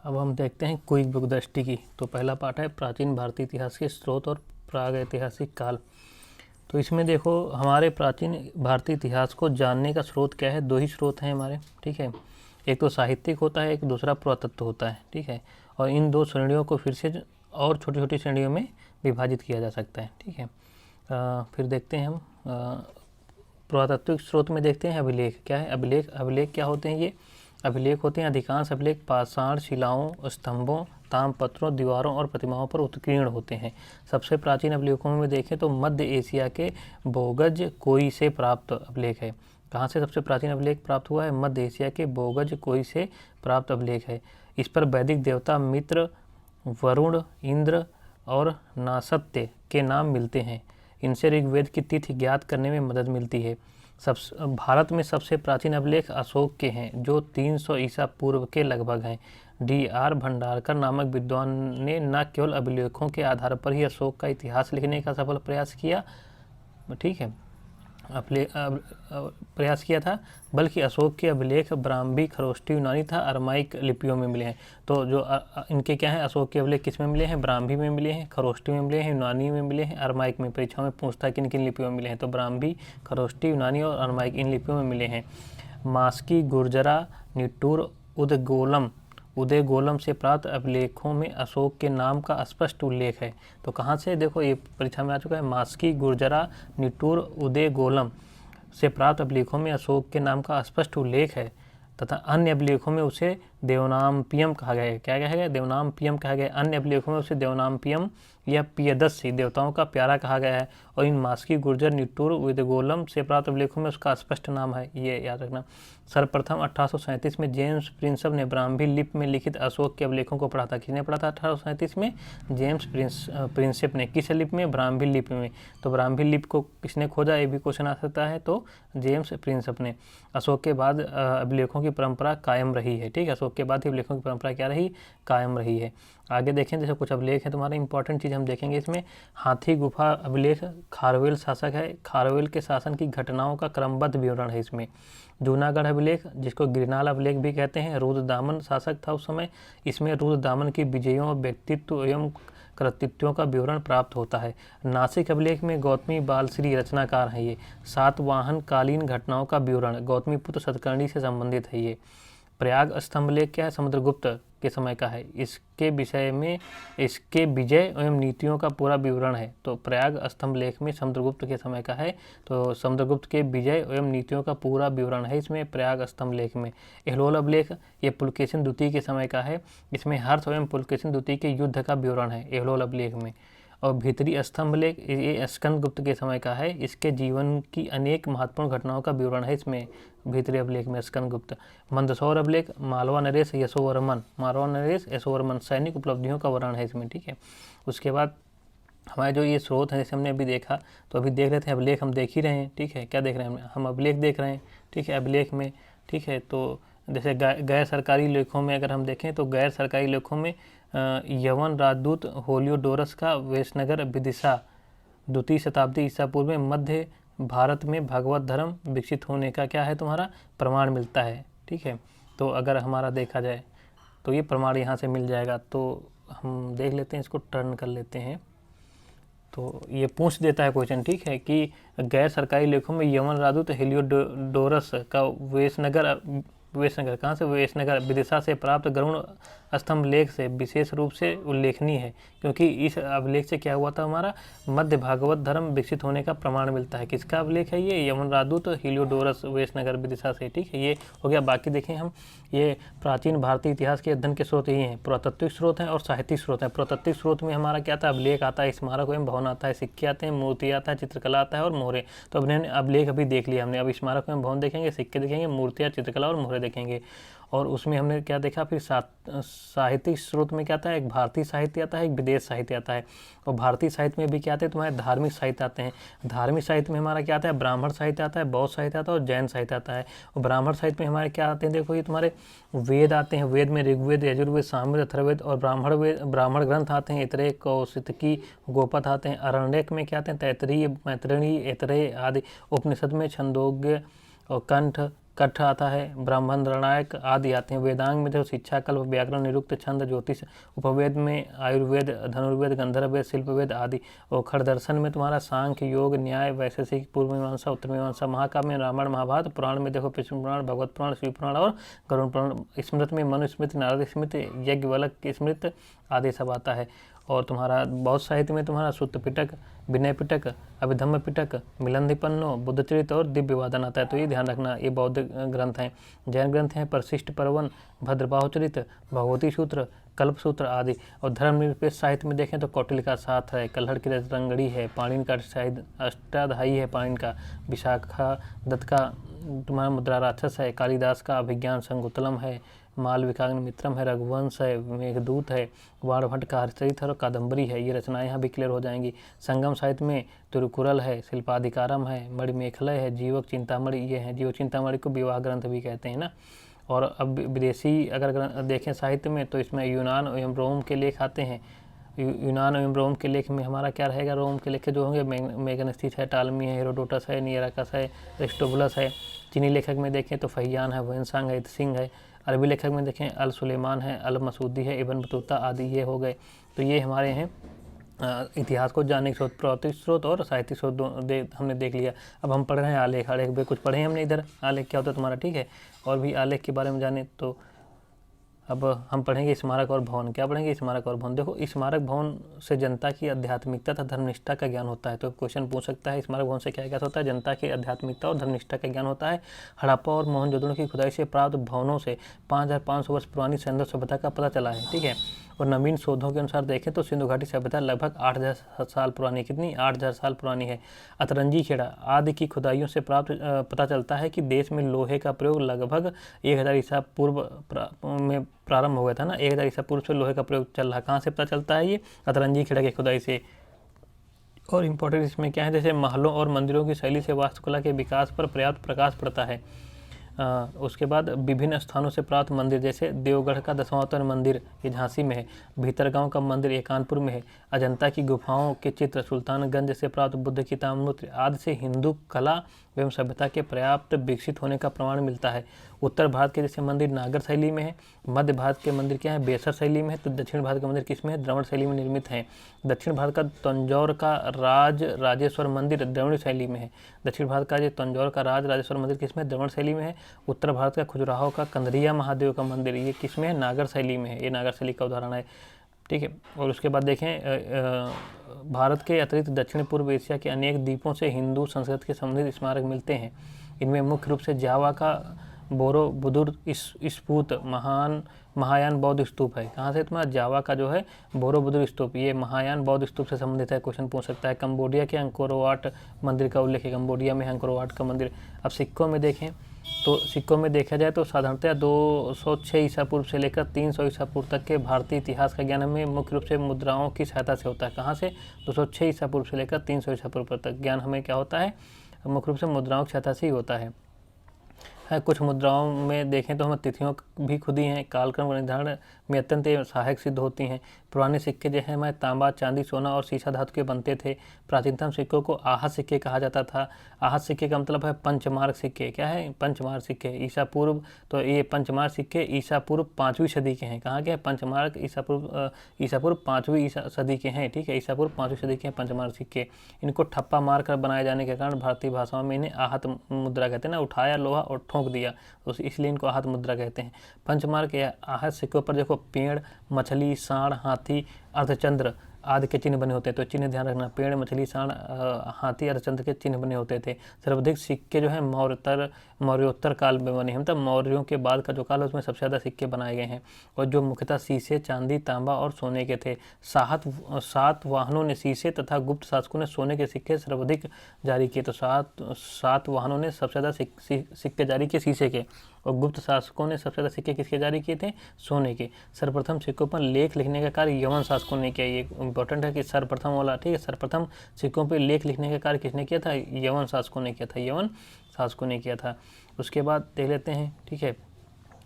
अब हम देखते हैं क्विक बुक दृष्टि की। तो पहला पार्ट है प्राचीन भारतीय इतिहास के स्रोत और प्रागैतिहासिक काल। तो इसमें देखो हमारे प्राचीन भारतीय इतिहास को जानने का स्रोत क्या है, दो ही स्रोत हैं हमारे, ठीक है। एक तो साहित्यिक होता है, एक दूसरा पुरातत्व होता है, ठीक है। और इन दो श्रेणियों को फिर से और छोटी छोटी श्रेणियों में विभाजित किया जा सकता है, ठीक है। फिर देखते हैं हम पुरातात्विक स्रोत में देखते हैं अभिलेख क्या है। अभिलेख क्या होते हैं? ये अभिलेख होते हैं अधिकांश अभिलेख पाषाण शिलाओं, स्तंभों, ताम्रपत्रों, दीवारों और प्रतिमाओं पर उत्कीर्ण होते हैं। सबसे प्राचीन अभिलेखों में देखें तो मध्य एशिया के बोगज कोई से प्राप्त अभिलेख है। कहाँ से सबसे प्राचीन अभिलेख प्राप्त हुआ है? मध्य एशिया के बोगज कोई से प्राप्त अभिलेख है। इस पर वैदिक देवता मित्र, वरुण, इंद्र और नासत्य के नाम मिलते हैं। इनसे ऋग्वेद की तिथि ज्ञात करने में मदद मिलती है। भारत में सबसे प्राचीन अभिलेख अशोक के हैं, जो 300 ईसा पूर्व के लगभग हैं। D.R. भंडारकर नामक विद्वान ने न केवल अभिलेखों के आधार पर ही अशोक का इतिहास लिखने का सफल प्रयास किया, ठीक है, प्रयास किया था, बल्कि अशोक के अभिलेख ब्राह्मी, खरोष्टी, यूनानी था अरमाइक लिपियों में मिले हैं। तो जो इनके क्या है, अशोक के अभिलेख किस में मिले हैं? ब्राह्मी में मिले हैं, खरोष्टी में मिले हैं, यूनानी में मिले हैं, अरमाइक में। परीक्षा में पूछता है किन किन लिपियों में मिले हैं, तो ब्राह्मी, खरोष्टी, यूनानी और अरमाइक इन लिपियों में मिले हैं। मास्की, गुर्जरा, निट्टूर, उदयगोलम से प्राप्त अभिलेखों में अशोक के नाम का स्पष्ट उल्लेख है। तो कहाँ से? देखो ये परीक्षा में आ चुका है। मास्की, गुर्जरा, निट्टूर, उदयगोलम से प्राप्त अभिलेखों में अशोक के नाम का स्पष्ट उल्लेख है तथा अन्य अभिलेखों में उसे देवनामपियम कहा गया है। क्या कहा गया? देवनामपियम कहा गया। अन्य अभिलेखों में उसे देवनामपियम या पियदस्य, देवताओं का प्यारा, कहा गया है। और इन मास्की, गुर्जर, निट्टूर, उदयगोलम से प्राप्त अभिलेखों में उसका स्पष्ट नाम है, ये याद रखना। सर्वप्रथम 1837 में जेम्स प्रिंसप ने ब्राह्मी लिपि में लिखित अशोक के अभिलेखों को पढ़ा था। किसने पढ़ा था 1837 में? जेम्स प्रिंसप ने। किस लिपि में? ब्राह्मी लिपि में। तो ब्राह्मी लिपि को किसने खोजा, ये भी क्वेश्चन आ सकता है, तो जेम्स प्रिंसप ने। अशोक के बाद अभिलेखों की परंपरा कायम रही है, ठीक है। अशोक के बाद अभिलेखों की परंपरा क्या रही? कायम रही है। आगे देखें, जैसे कुछ अभिलेख है तुम्हारा इंपॉर्टेंट चीज़ हम देखेंगे इसमें। हाथी गुफा अभिलेख खारवेल शासक है। खारवेल के शासन की घटनाओं का क्रमबद्ध विवरण है इसमें। जूनागढ़ अभिलेख, जिसको गिरनाल अभिलेख भी कहते हैं, रुद्रदामन शासक था उस समय। इसमें रुद्रदामन की विजयों, व्यक्तित्व एवं कृतित्वों का विवरण प्राप्त होता है। नासिक अभिलेख में गौतमी बालश्री रचनाकार हैं ये। सातवाहन कालीन घटनाओं का विवरण गौतमी पुत्र सतकर्णी से संबंधित है ये। प्रयाग स्तंभलेख क्या है? समुद्रगुप्त के समय का है। इसके विषय में इसके विजय एवं नीतियों का पूरा विवरण है। तो प्रयाग स्तंभलेख में समुद्रगुप्त के समय का है, तो समुद्रगुप्त के विजय एवं नीतियों का पूरा विवरण है इसमें प्रयाग स्तंभलेख में। एहलोल अभिलेख ये पुलकेशिन द्वितीय के समय का है। इसमें हर्ष एवं पुलकेशिन द्वितीय के युद्ध का विवरण है एहलोल अभिलेख में। और भीतरी स्तंभलेख ये स्कंदगुप्त के समय का है। इसके जीवन की अनेक महत्वपूर्ण घटनाओं का विवरण है इसमें भीतरी अभिलेख में स्कंदगुप्त। मंदसौर अभिलेख मालवा नरेश यशोवर्मन सैनिक उपलब्धियों का वर्णन है इसमें, ठीक है। उसके बाद हमारे जो ये स्रोत हैं, जैसे हमने अभी देखा, तो अभी देख रहे थे अभिलेख, हम देख ही रहे हैं, ठीक है। क्या देख रहे हैं? हम अभिलेख देख रहे हैं, ठीक है, अभिलेख में, ठीक है। तो जैसे गैर सरकारी लेखों में अगर हम देखें तो गैर सरकारी लेखों में यवन राजदूत होलियोडोरस का वेशनगर विदिशा 2वीं शताब्दी ईसा पूर्व में मध्य भारत में भगवत धर्म विकसित होने का क्या है तुम्हारा प्रमाण मिलता है, ठीक है। तो अगर हमारा देखा जाए तो ये प्रमाण यहाँ से मिल जाएगा। तो हम देख लेते हैं, इसको टर्न कर लेते हैं। तो ये पूछ देता है क्वेश्चन, ठीक है, कि गैर सरकारी लेखों में यवन राजदूत हेलियोडोरस का वेशनगर कहाँ से? वेशनगर विदिशा से प्राप्त गरुड़ स्तंभ लेख से विशेष रूप से उल्लेखनीय है, क्योंकि इस अभिलेख से क्या हुआ था, हमारा मध्य भागवत धर्म विकसित होने का प्रमाण मिलता है। किसका अभिलेख है ये? यवन राजदूत हेलियोडोरस वेशनगर विदिशा से, ठीक है। ये हो गया। बाकी देखें हम, ये प्राचीन भारतीय इतिहास के अध्ययन के स्रोत यही हैं, पुरातत्विक स्रोत हैं और साहित्यिक स्रोत हैं। पुरातत्विक स्रोत में हमारा क्या आता है? अभिलेख आता है, स्मारक एवं भवन आता है, सिक्के आते हैं, मूर्ति आता है, चित्रकला आता है और मोहरे। तो अब अभिलेख अभी देख लिया हमने, अब स्मारक एवं भवन देखेंगे, सिक्के देखेंगे, मूर्तियाँ, चित्रकला और मोहरे देखेंगे। और उसमें हमने क्या देखा? फिर साहित्यिक स्रोत में क्या आता है? एक भारतीय साहित्य आता है, एक विदेश साहित्य आता है। और भारतीय साहित्य में भी क्या आते हैं तुम्हारे? धार्मिक साहित्य आते हैं। धार्मिक साहित्य में हमारा क्या आता है? ब्राह्मण साहित्य आता है, बौद्ध साहित्य आता है और जैन साहित्य आता है। और ब्राह्मण साहित्य में हमारे क्या आते हैं? देखो ये तुम्हारे वेद आते हैं। वेद में ऋग्वेद, यजुर्वेद, सामवेद, अथर्ववेद और ब्राह्मण ग्रंथ आते हैं। इतरे, कौशितकी, गोपथ आते हैं। अरण्यक में क्या आते हैं? तैत्तिरीय, मैत्रेयी, ऐतरेय आदि। उपनिषद में छंदोग्य और कंठ, कठ आता है, ब्राह्मण, निर्णायक आदि आते हैं। वेदांग में देखो शिक्षा, कल्प, व्याकरण, निरुक्त, छंद, ज्योतिष। उपवेद में आयुर्वेद, धनुर्वेद, गंधर्व वेद, शिल्पवेद आदि। और खड़दर्शन में तुम्हारा सांख्य, योग, न्याय, वैशेषिक, पूर्व मीमांसा, उत्तर मीमांसा। महाकाव्य में रामायण महाभारत। पुराण में देखो विष्णु पुराण, भगवत पुराण, शिव पुराण और गरुड़ पुराण। स्मृति में मनु स्मृति, नारद स्मृति, यज्ञवल्क स्मृति आदि सब आता है। और तुम्हारा बौद्ध साहित्य में तुम्हारा सूत्र पिटक, विनय पिटक, अभिधम्म पिटक, मिलिंदीपन्नो, बुद्धचरित और दिव्यवादन आता है। तो ये ध्यान रखना, ये बौद्ध ग्रंथ हैं। जैन ग्रंथ हैं परिशिष्ट पर्वन, भद्रबाहुचरित, भगवती सूत्र, कल्प सूत्र आदि। और धर्मनिरपेक्ष साहित्य में देखें तो कौटिल्य का साथ है, कल्हड़ की रंगड़ी है, पाणिनि का अष्टाध्यायी है, पाणिनि का। विशाखा दत्त का तुम्हारा मुद्रा राक्षस है, कालिदास का अभिज्ञान संकुतलम है, मालविकाग्नि मित्रम है, रघुवंश है, मेघदूत है, वाणभट्ट का हरिचरित और कादम्बरी है। ये रचनाएं यहाँ भी क्लियर हो जाएंगी। संगम साहित्य में तिरुकुरल है, शिल्पाधिकारम है, मणिमेखलय है, जीवक चिंतामणि ये है। जीवक चिंतामणि को विवाह ग्रंथ भी कहते हैं ना। और अब विदेशी अगर देखें साहित्य में तो इसमें यूनान एवं रोम के लेख आते हैं। यूनान एवं रोम के लेख में हमारा क्या रहेगा, रोम के लेख जो होंगे मेगनस्थिस है, टालमी है, हेरोडोटस है, नियराकस है, एरिस्टोबुलस है। चीनी लेखक में देखें तो फहियान है, वेनसांग है, इत्सिंग है। अरबी लेखक में देखें अल सुलेमान है, अल मसूदी है, इब्न बतूता आदि ये हो गए। तो ये हमारे हैं इतिहास को जानने के स्रोत, भौतिक स्रोत और साहित्यिक स्रोत हमने देख लिया। अब हम पढ़ रहे हैं आलेख। आलेख भी कुछ पढ़े हमने इधर, आलेख क्या होता है तुम्हारा, ठीक है। और भी आलेख के बारे में जाने तो अब हम पढ़ेंगे स्मारक और भवन। क्या पढ़ेंगे, स्मारक और भवन। देखो स्मारक भवन से जनता की आध्यात्मिकता तथा धर्मनिष्ठा का ज्ञान होता है। तो क्वेश्चन पूछ सकता है स्मारक भवन से क्या ज्ञान होता है, जनता की आध्यात्मिकता और धर्मनिष्ठा का ज्ञान होता है। हड़प्पा और मोहनजोदड़ो की खुदाई से प्राप्त भवनों से 5500 वर्ष पुरानी सिंधु सभ्यता का पता चला है, ठीक है। और नवीन शोधों के अनुसार देखें तो सिंधु घाटी सभ्यता लगभग 8000 साल पुरानी, कितनी 8000 साल पुरानी है। अतरंजी खेड़ा आदि की खुदाइयों से प्राप्त पता चलता है कि देश में लोहे का प्रयोग लगभग 1000 ईसा पूर्व में प्रारंभ हो गया था ना। 1000 ईसा पूर्व से लोहे का प्रयोग चल रहा। कहाँ से पता चलता है, ये अतरंजी खेड़ा की खुदाई से। और इम्पोर्टेंट इसमें क्या है, जैसे महलों और मंदिरों की शैली से वास्तुकला के विकास पर पर्याप्त प्रकाश पड़ता है। उसके बाद विभिन्न स्थानों से प्राप्त मंदिर, जैसे देवगढ़ का दशावतार मंदिर ये झांसी में है, भीतरगांव का मंदिर ये कानपुर में है, अजंता की गुफाओं के चित्र, सुल्तानगंज से प्राप्त बुद्ध की ताम्रमूर्ति आदि से हिंदू कला एवं सभ्यता के पर्याप्त विकसित होने का प्रमाण मिलता है। उत्तर भारत के जैसे मंदिर नागर शैली में है, मध्य भारत के मंदिर क्या है, बेसर शैली में है, तो दक्षिण भारत के मंदिर किस में है, द्रविड़ शैली में निर्मित हैं। दक्षिण भारत का तंजौर का राजेश्वर मंदिर द्रविड़ शैली में है। दक्षिण भारत का जो तंजौर का राजेश्वर मंदिर किस में, द्रविड़ शैली में है। उत्तर भारत का खजुराहो का कंदरिया महादेव का मंदिर ये किस में है, नागर शैली में है। ये नागर शैली का उदाहरण है, ठीक है। और उसके बाद देखें भारत के अतिरिक्त दक्षिण पूर्व एशिया के अनेक द्वीपों से हिंदू संस्कृति के संबंधित स्मारक मिलते हैं। इनमें मुख्य रूप से जावा का बोरोबुदुर स्फूत महायान बौद्ध स्तूप है। कहाँ से तुम्हारा, जावा का जो है बोरोबुदुर स्तूप, ये महायान बौद्ध स्तूप से संबंधित है। क्वेश्चन पूछ सकता है। कंबोडिया के अंकोर वाट मंदिर का उल्लेख है, कंबोडिया में अंकोर वाट का मंदिर। अब सिक्कों में देखें तो सिक्कों में देखा जाए तो साधारणतः 206 ईसा पूर्व से लेकर 300 ईसा पूर्व तक के भारतीय इतिहास का ज्ञान हमें मुख्य रूप से मुद्राओं की सहायता से होता है। कहाँ से, 206 ईसा पूर्व से लेकर 300 ईसा पूर्व तक ज्ञान हमें क्या होता है, मुख्य रूप से मुद्राओं की सहायता से ही होता है। कुछ मुद्राओं में देखें तो हमें तिथियों भी खुद ही हैं, कालक्रम निर्धारण में अत्यंत सहायक सिद्ध होती हैं। पुराने सिक्के जो हैं हमारे तांबा, चांदी, सोना और सीसा धातु के बनते थे। प्राचीनतम सिक्कों को आहत सिक्के कहा जाता था। आहत सिक्के का मतलब है पंचमार्क सिक्के। क्या है, पंचमार्क सिक्के ईसा पूर्व, तो ये पंचमार्क सिक्के ईसा पूर्व 5वीं सदी के हैं। कहाँ के हैं, पंचमार्क ईसा पूर्व 5वीं सदी के हैं, ठीक है। ईसा पूर्व 5वीं सदी के हैं पंचमार्क सिक्के। इनको ठप्पा मार कर बनाए जाने के कारण भारतीय भाषाओं में इन्हें आहत मुद्रा कहते हैं ना, उठाया लोहा और ठोंक दिया, तो इसलिए इनको आहत मुद्रा कहते हैं। पंचमार्क या आहत सिक्कों पर देखो पेड़, मछली, सांड, हाथी, अर्धचंद्र आदि के चिन्ह बने होते हैं। तो चिन्ह ध्यान रखना, पेड़, मछली, सांड, हाथी, अर्धचंद्र के चिन्ह बने होते थे। सर्वाधिक सिक्के जो है मौर्योत्तर काल में बने हैं, मतलब मौर्यों के बाद का जो काल है उसमें सबसे ज़्यादा सिक्के बनाए गए हैं, और जो मुख्यतः शीशे, चांदी, तांबा और सोने के थे। 7 वाहनों ने शीशे तथा गुप्त शासकों ने सोने के सिक्के सर्वाधिक जारी किए। तो 7 वाहनों ने सबसे ज़्यादा सिक्के जारी किए शीशे के, और गुप्त शासकों ने सबसे ज़्यादा सिक्के किसके जारी किए थे, सोने के। सर्वप्रथम सिक्कों पर लेख लिखने का कार्य यवन शासकों ने किया। ये इंपॉर्टेंट है कि सर्वप्रथम वाला, ठीक है। सर्वप्रथम सिक्कों पर लेख लिखने का कार्य किसने किया था, यवन शासकों ने किया था, यवन शासकों ने किया था। उसके बाद देख लेते हैं, ठीक है।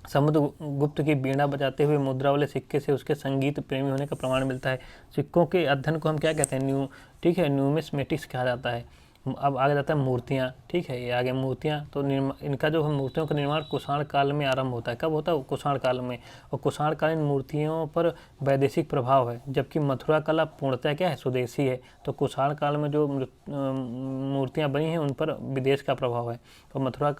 समुद्रगुप्त की बीणा बजाते हुए मुद्रा वाले सिक्के से उसके संगीत प्रेमी होने का प्रमाण मिलता है। सिक्कों के अध्ययन को हम क्या कहते हैं, ठीक है, न्यूमिस्मेटिक्स कहा जाता है। अब आगे जाता है मूर्तियाँ, ठीक है, ये आगे मूर्तियाँ। तो इनका जो मूर्तियों का निर्माण कुषाण काल में आरंभ होता है। कब होता है? कुषाण काल में। और कुषाण कालीन मूर्तियों पर वैदेशिक प्रभाव है, जबकि मथुरा कला पूर्णतः क्या है? स्वदेशी है। तो कुषाण काल में जो मूर्तियाँ बनी हैं उन पर विदेश का प्रभाव है, और मथुरा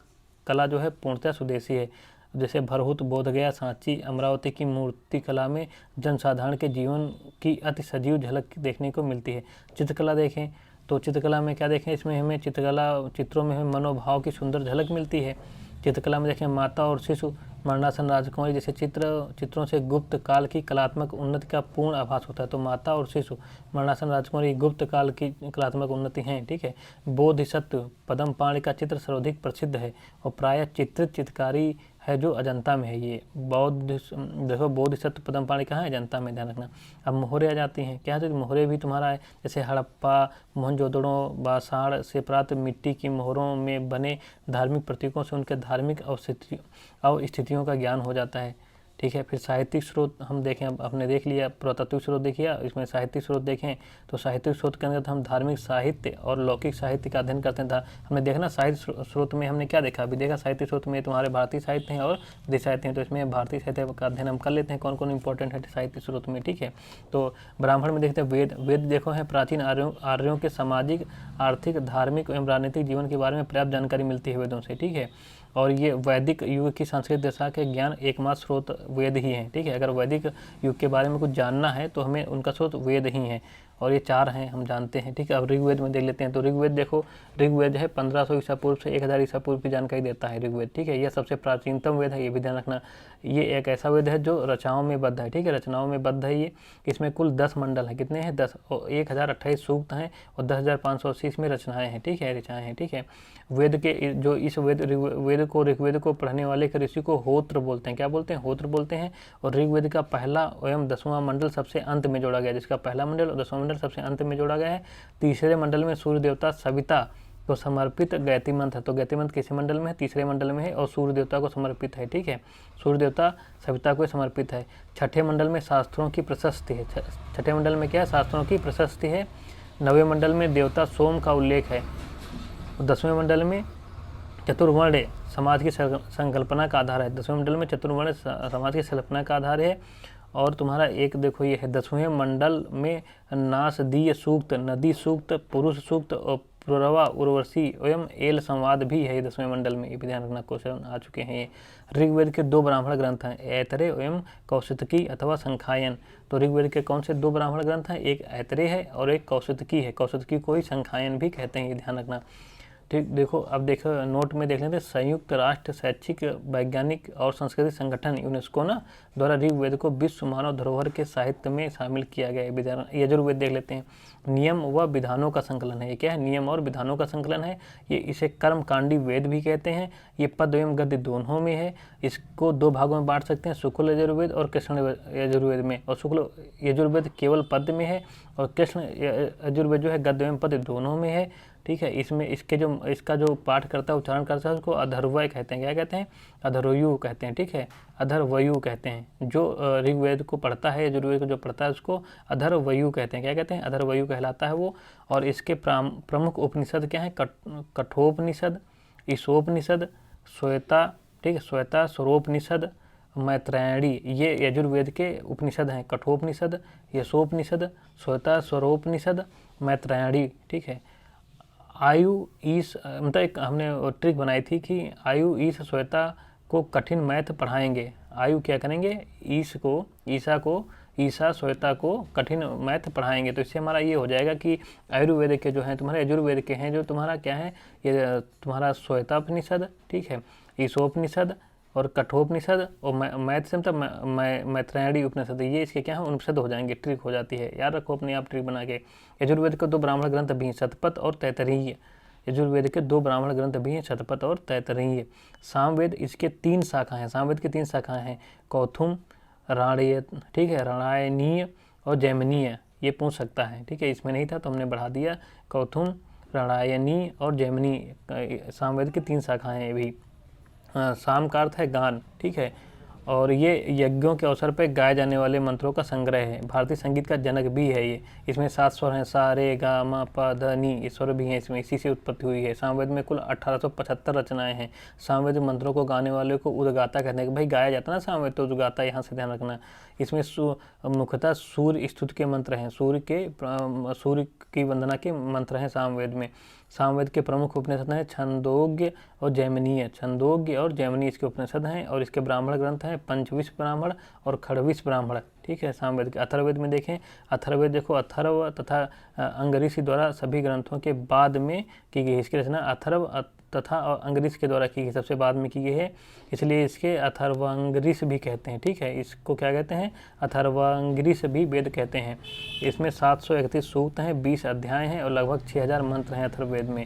कला जो है पूर्णतः स्वदेशी है। जैसे भरहुत, बोधगया, सांची, अमरावती की मूर्ति कला में जनसाधारण के जीवन की अति सजीव झलक देखने को मिलती है। चित्रकला देखें तो चित्रकला में क्या देखें? इसमें हमें चित्रों में हमें मनोभाव की सुंदर झलक मिलती है। चित्रकला में देखें माता और शिशु, मरणासन, राजकुमारी जैसे चित्रों से गुप्त काल की कलात्मक उन्नति का पूर्ण आभास होता है। तो माता और शिशु, मरणासन, राजकुमारी गुप्त काल की कलात्मक उन्नति हैं, ठीक है। बोधिसत्व पद्मपाणि का चित्र सर्वाधिक प्रसिद्ध है और प्रायः चित्रित चित्रकारी है जो अजंता में है। ये देखो बोधिसत्व पद्मपाणि कहाँ है? अजंता में, ध्यान रखना। अब मोहरे आ जाती हैं, क्या है? मोहरे भी तुम्हारा है, जैसे हड़प्पा, मोहनजोदड़ो, बासाड़ से प्राप्त मिट्टी की मोहरों में बने धार्मिक प्रतीकों से उनके धार्मिक अवस्थितियों का ज्ञान हो जाता है, ठीक है। फिर साहित्यिक स्रोत हम देखें, अब आपने देख लिया पुरातात्विक स्रोत देखिए, इसमें साहित्यिक स्रोत देखें तो साहित्यिक स्रोत के अंदर हम धार्मिक साहित्य और लौकिक साहित्य का अध्ययन करते हैं। हमने देखा ना साहित्य स्रोत में हमने क्या देखा? अभी देखा साहित्य स्रोत में तुम्हारे भारतीय साहित्य हैं और विदेशी साहित्य हैं। तो इसमें भारतीय साहित्य का अध्ययन हम कर लेते हैं, कौन कौन इंपॉर्टेंट है साहित्य स्रोत में, ठीक है। तो ब्राह्मण में देखते हैं वेद देखो है प्राचीन आर्यों के सामाजिक, आर्थिक, धार्मिक एवं राजनीतिक जीवन के बारे में पर्याप्त जानकारी मिलती है वेदों से, ठीक है। और ये वैदिक युग की सांस्कृतिक दशा के ज्ञान एकमात्र स्रोत वेद ही हैं, ठीक है। अगर वैदिक युग के बारे में कुछ जानना है तो हमें उनका स्रोत वेद ही हैं, और ये 4 हैं, हम जानते हैं, ठीक है। अब ऋग्वेद में देख लेते हैं। तो ऋग्वेद देखो, ऋग्वेद है 1500 ईसा पूर्व से 1000 ईसा पूर्व की जानकारी देता है ऋग्वेद, ठीक है। यह सबसे प्राचीनतम वेद है, ये भी ध्यान रखना। ये एक ऐसा वेद है जो रचनाओं में बद्ध है, ठीक है, रचनाओं में बद्ध है ये। इसमें कुल 10 मंडल हैं, कितने हैं? 10, और 1028 सूक्त हैं और 10,580 इसमें रचनाएँ हैं, ठीक है, ऋचाएँ हैं, ठीक है। वेद के जो इस ऋग्वेद को पढ़ने वाले के ऋषि को होत्र बोलते हैं। क्या बोलते हैं? होत्र बोलते हैं। और ऋग्वेद का पहला एवं 10वां मंडल सबसे अंत में जोड़ा गया, जिसका पहला मंडल और 10वां मंडल सबसे अंत में जोड़ा गया है। तीसरे मंडल में सूर्य देवता सविता को समर्पित गैती मंत्र है। तो गैती मंत्र किस मंडल में है? तीसरे मंडल में है, और सूर्य देवता को समर्पित है, ठीक है। सूर्य देवता सविता को समर्पित है। छठे मंडल में शास्त्रों की प्रशस्ति है। छठे मंडल में क्या है? शास्त्रों की प्रशस्ति है। 9वें मंडल में देवता सोम का उल्लेख है। 10वें मंडल में चतुर्वर्ण समाज की संकल्पना का आधार है। 10वें मंडल में चतुर्वर्ण समाज की संकल्पना का आधार है। और तुम्हारा एक देखो ये है 10वें मंडल में नासदीय सूक्त, नदी सूक्त, पुरुष सूक्त और पुरवा, उर्वशी एवं एल संवाद भी है 10वें मंडल में। ये भी ध्यान रखना, क्वेश्चन आ चुके हैं ये। ऋग्वेद के 2 ब्राह्मण ग्रंथ हैं, ऐतरेय एवं कौशितकी अथवा संखायन। तो ऋग्वेद के कौन से 2 ब्राह्मण ग्रंथ हैं? एक ऐतरेय है और एक कौशितकी है। कौशितकी को ही संखायन भी कहते हैं, ये ध्यान रखना, ठीक। देखो अब देखो नोट में देख लेते हैं। संयुक्त राष्ट्र शैक्षिक, वैज्ञानिक और सांस्कृतिक संगठन यूनेस्को द्वारा ऋग्वेद को विश्व मानव धरोहर के साहित्य में शामिल किया गया है। यजुर्वेद देख लेते हैं। नियम व विधानों का संकलन है। ये क्या है? नियम और विधानों का संकलन है। ये इसे कर्मकांडी वेद भी कहते हैं। ये पद एवं गद्य दोनों में है। इसको 2 भागों में बांट सकते हैं, शुक्ल यजुर्वेद और कृष्ण यजुर्वेद में। और शुक्ल यजुर्वेद केवल पद में है और कृष्ण यजुर्वेद जो है गद्य एवं पद दोनों में है, ठीक है। इसमें इसका जो पाठ करता है, उच्चारण करता है, उसको अधर्वय कहते हैं। क्या कहते हैं? अधर्वयु कहते हैं, ठीक है, अधर्वयु कहते हैं। जो ऋग्वेद को पढ़ता है, यजुर्वेद को जो पढ़ता है उसको अधर्वयु कहते हैं। क्या कहते हैं? अधर्वयु कहलाता है वो। और इसके प्रमुख उपनिषद क्या है? कठोपनिषद, ईशोपनिषद, श्वेता, ठीक है, श्वेता, स्वरोपनिषद, मैत्रेयणी, ये यजुर्वेद के उपनिषद हैं। कठोपनिषद, यशोपनिषद, श्वेता, स्वरोपनिषद, मैत्रेयणी, ठीक है। आयु ईश, मतलब एक हमने ट्रिक बनाई थी कि आयु ईश श्वेता को कठिन मैथ पढ़ाएंगे। आयु क्या करेंगे? ईशा श्वेता को कठिन मैथ पढ़ाएंगे। तो इससे हमारा ये हो जाएगा कि आयुर्वेद के जो हैं तुम्हारे, यजुर्वेद के हैं जो तुम्हारा क्या है, ये तुम्हारा श्वेतापनिषद, ठीक है, ईशोपनिषद और कठोपनिषद और मैथ से मतलब मैत्रेयणी उपनिषद, ये इसके क्या है? उपनिषद हो जाएंगे। ट्रिक हो जाती है, याद रखो अपने आप ट्रिक बना के। यजुर्वेद के 2 ब्राह्मण ग्रंथ भी हैं, शतपथ और तैत्तरीय। यजुर्वेद के 2 ब्राह्मण ग्रंथ भी हैं, शतपथ और तैत्तरीय। सामवेद इसके 3 शाखाएँ हैं। सामवेद की 3 शाखाएँ हैं, कौथुम, ठीक है, राणायनीय और जैमिनीय। ये पूछ सकता है, ठीक है, इसमें नहीं था तो हमने बढ़ा दिया। कौथुम, राणायनी और जैमिनी, सामवेद की 3 शाखाएँ हैं भी। साम का अर्थ है गान, ठीक है, और ये यज्ञों के अवसर पर गाए जाने वाले मंत्रों का संग्रह है। भारतीय संगीत का जनक भी है ये। इसमें 7 स्वर हैं, सा रे गा मा पा ध नी, ये स्वर भी हैं इसमें, इसी से उत्पत्ति हुई है। सामवेद में कुल 1875 रचनाएं हैं। सामवेद मंत्रों को गाने वाले को उद्गाता कहते हैं कि भाई गाया जाता है ना सामवेद, तो उद्गाता यहाँ से ध्यान रखना। इसमें मुख्यतः सूर्य स्तुति के मंत्र हैं, सूर्य की वंदना के मंत्र हैं सामवेद में। सामवेद के प्रमुख उपनिषद हैं छंदोग्य और जैमिनीय। छंदोग्य और जैमिनी इसके उपनिषद हैं, और इसके ब्राह्मण ग्रंथ हैं पंचविश ब्राह्मण और खड़विश ब्राह्मण। ठीक है, सामवेद के। अथर्ववेद में देखें, अथर्ववेद देखो, अथर्व तथा अंगरीषि द्वारा सभी ग्रंथों के बाद में की गई। इसकी रचना अथर्व तथा अंगरीष के द्वारा की गई, सबसे बाद में की गई है, इसलिए इसके अथर्वांगरीष भी कहते हैं। ठीक है, इसको क्या कहते हैं? अथर्वांगरीष भी वेद कहते हैं। इसमें 731 सूक्त हैं, 20 अध्याय हैं और लगभग 6000 मंत्र हैं अथर्ववेद में।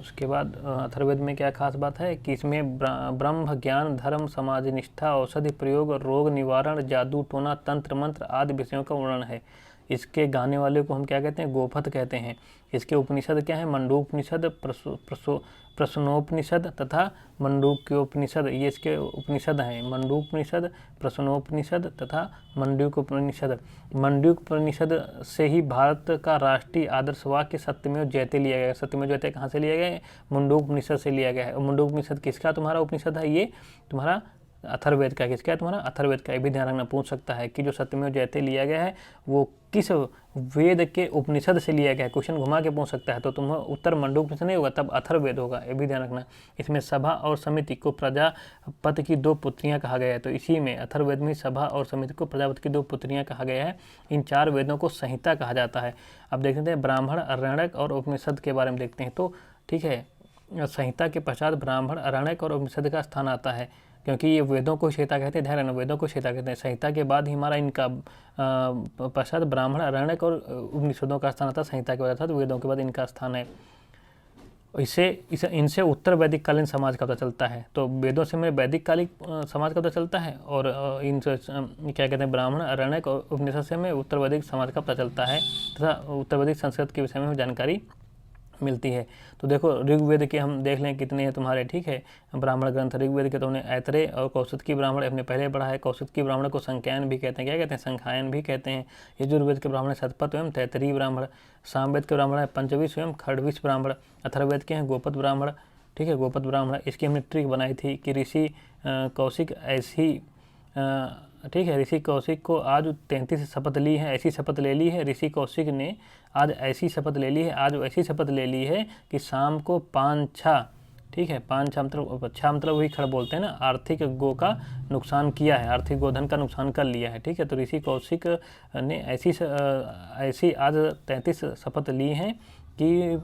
उसके बाद अथर्ववेद में क्या खास बात है कि इसमें ब्रह्म ज्ञान, धर्म, समाज निष्ठा, औषधि प्रयोग, रोग निवारण, जादू टोना, तंत्र मंत्र आदि विषयों का वर्णन है। इसके गाने वाले को हम क्या कहते हैं? गोपथ कहते हैं। इसके उपनिषद क्या है? मंडूकोपनिषद, प्रश्नोपनिषद तथा मंडूक्योपनिषद, ये इसके उपनिषद हैं। मंडूकोपनिषद, प्रश्नोपनिषद तथा मंडूकोपनिषद। मंडूकोपनिषद से ही भारत का राष्ट्रीय आदर्श वाक्य सत्यमेव जयते लिया गया। सत्यमेव जयते कहाँ से लिया गया है? मंडूकोपनिषद से लिया गया है। मंडूकोपनिषद किसका तुम्हारा उपनिषद है? ये तुम्हारा अथर्ववेद का। किसका है? तुम्हारा अथर्ववेद का। ये भी ध्यान रखना, पूछ सकता है कि जो सत्यमेव जयते लिया गया है वो किस वेद के उपनिषद से लिया गया है। क्वेश्चन घुमा के पूछ सकता है, तो तुम्हारा उत्तर मंडूकोपनिषद नहीं होगा, तब अथर्ववेद होगा। ये भी ध्यान रखना। इसमें सभा और समिति को प्रजापति की 2 पुत्रियां कहा गया है, तो इसी में अथर्ववेद में सभा और समिति को प्रजापति की 2 पुत्रियां कहा गया है। इन 4 वेदों को संहिता कहा जाता है। अब देख लेते हैं ब्राह्मण, आरण्यक और उपनिषद के बारे में देखते हैं। तो ठीक है, संहिता के पश्चात ब्राह्मण, आरण्यक और उपनिषद का स्थान आता है, क्योंकि ये वेदों को संहिता कहते हैं। ध्यान रखना, वेदों को संहिता कहते हैं। संहिता के बाद ही हमारा इनका पश्चात ब्राह्मण, आरण्यक और उपनिषदों का स्थान आता है। संहिता के बाद वेदों के बाद इनका स्थान है। इनसे उत्तर वैदिक कालीन समाज का पता चलता है। तो वेदों से हमें वैदिक कालिक समाज का पता चलता है, और इनसे क्या कहते हैं? ब्राह्मण, आरण्यक और उपनिषद से हमें उत्तर वैदिक समाज का पता चलता है तथा उत्तर वैदिक संस्कृत के विषय में हमें जानकारी मिलती है। तो देखो ऋग्वेद के हम देख लें कितने हैं तुम्हारे। ठीक है, ब्राह्मण ग्रंथ ऋग्वेद के तो हमने ऐतरेय और कौशिकी ब्राह्मण अपने पहले पढ़ा है। कौशिकी ब्राह्मण को संख्यायन भी कहते हैं। क्या कहते हैं? संख्यायन भी कहते हैं। यजुर्वेद के ब्राह्मण शतपथ एवं तैतरीय ब्राह्मण। सामवेद के ब्राह्मण है पंचविश एवं खड़विश ब्राह्मण। अथर्ववेद के हैं गोपद ब्राह्मण। ठीक है, गोपद ब्राह्मण। इसकी हमने ट्रिक बनाई थी कि ऋषि कौशिक ऐसी ठीक है, ऋषि कौशिक को आज 33 शपथ ली है, ऐसी शपथ ले ली है। ऋषि कौशिक ने आज ऐसी शपथ ले ली है, आज ऐसी शपथ ले ली है कि शाम को 5-6, ठीक है, 5-6 मतलब 6 मतलब वही खड़ बोलते हैं ना, आर्थिक गो का नुकसान किया है, आर्थिक गोधन का नुकसान कर लिया है। ठीक है, तो ऋषि कौशिक ने ऐसी आज 33 शपथ ली हैं कि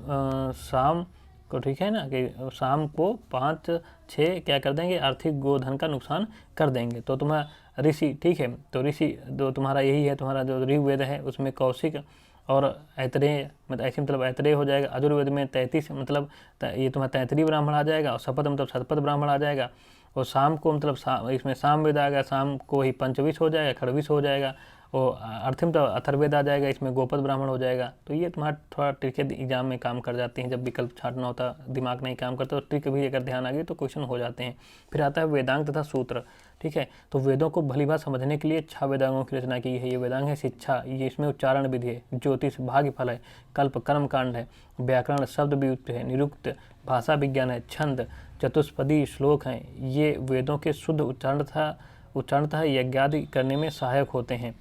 शाम को, ठीक है ना, कि शाम को 5-6 क्या कर देंगे? आर्थिक गोधन का नुकसान कर देंगे। तो तुम्हारा ऋषि, ठीक है, तो ऋषि जो तुम्हारा यही है, तुम्हारा जो ऋग्वेद है उसमें कौशिक और ऐतरेय, मतलब ऐसे मतलब ऐतरेय हो जाएगा। यजुर्वेद में 33 मतलब ये तुम्हारा तैतरीय ब्राह्मण आ जाएगा, और शपथ मतलब शतपथ ब्राह्मण आ जाएगा। और शाम को मतलब इसमें सामवेद आ गया, शाम को ही पंचविश हो जाएगा, खड़विश हो जाएगा, और अर्थ में तो अथर्ववेद आ जाएगा, इसमें गोपद ब्राह्मण हो जाएगा। तो ये तुम्हारा थोड़ा ट्रिक एग्जाम में काम कर जाती हैं, जब विकल्प छांटना होता, दिमाग नहीं काम करता, तो ट्रिक भी अगर ध्यान आ गई तो क्वेश्चन हो जाते हैं। फिर आता है वेदांग तथा सूत्र। ठीक है, तो वेदों को भली बात समझने के लिए 6 वेदांगों की रचना की है। ये वेदांग है शिक्षा, ये इसमें उच्चारण विधि है, ज्योतिष भाग्य फल है, कल्प कर्म कांड है, व्याकरण शब्द व्युत्पत्ति है, निरुक्त भाषा विज्ञान है, छंद चतुष्पदी श्लोक हैं। ये वेदों के शुद्ध उच्चारणतः यज्ञादि करने में सहायक होते हैं।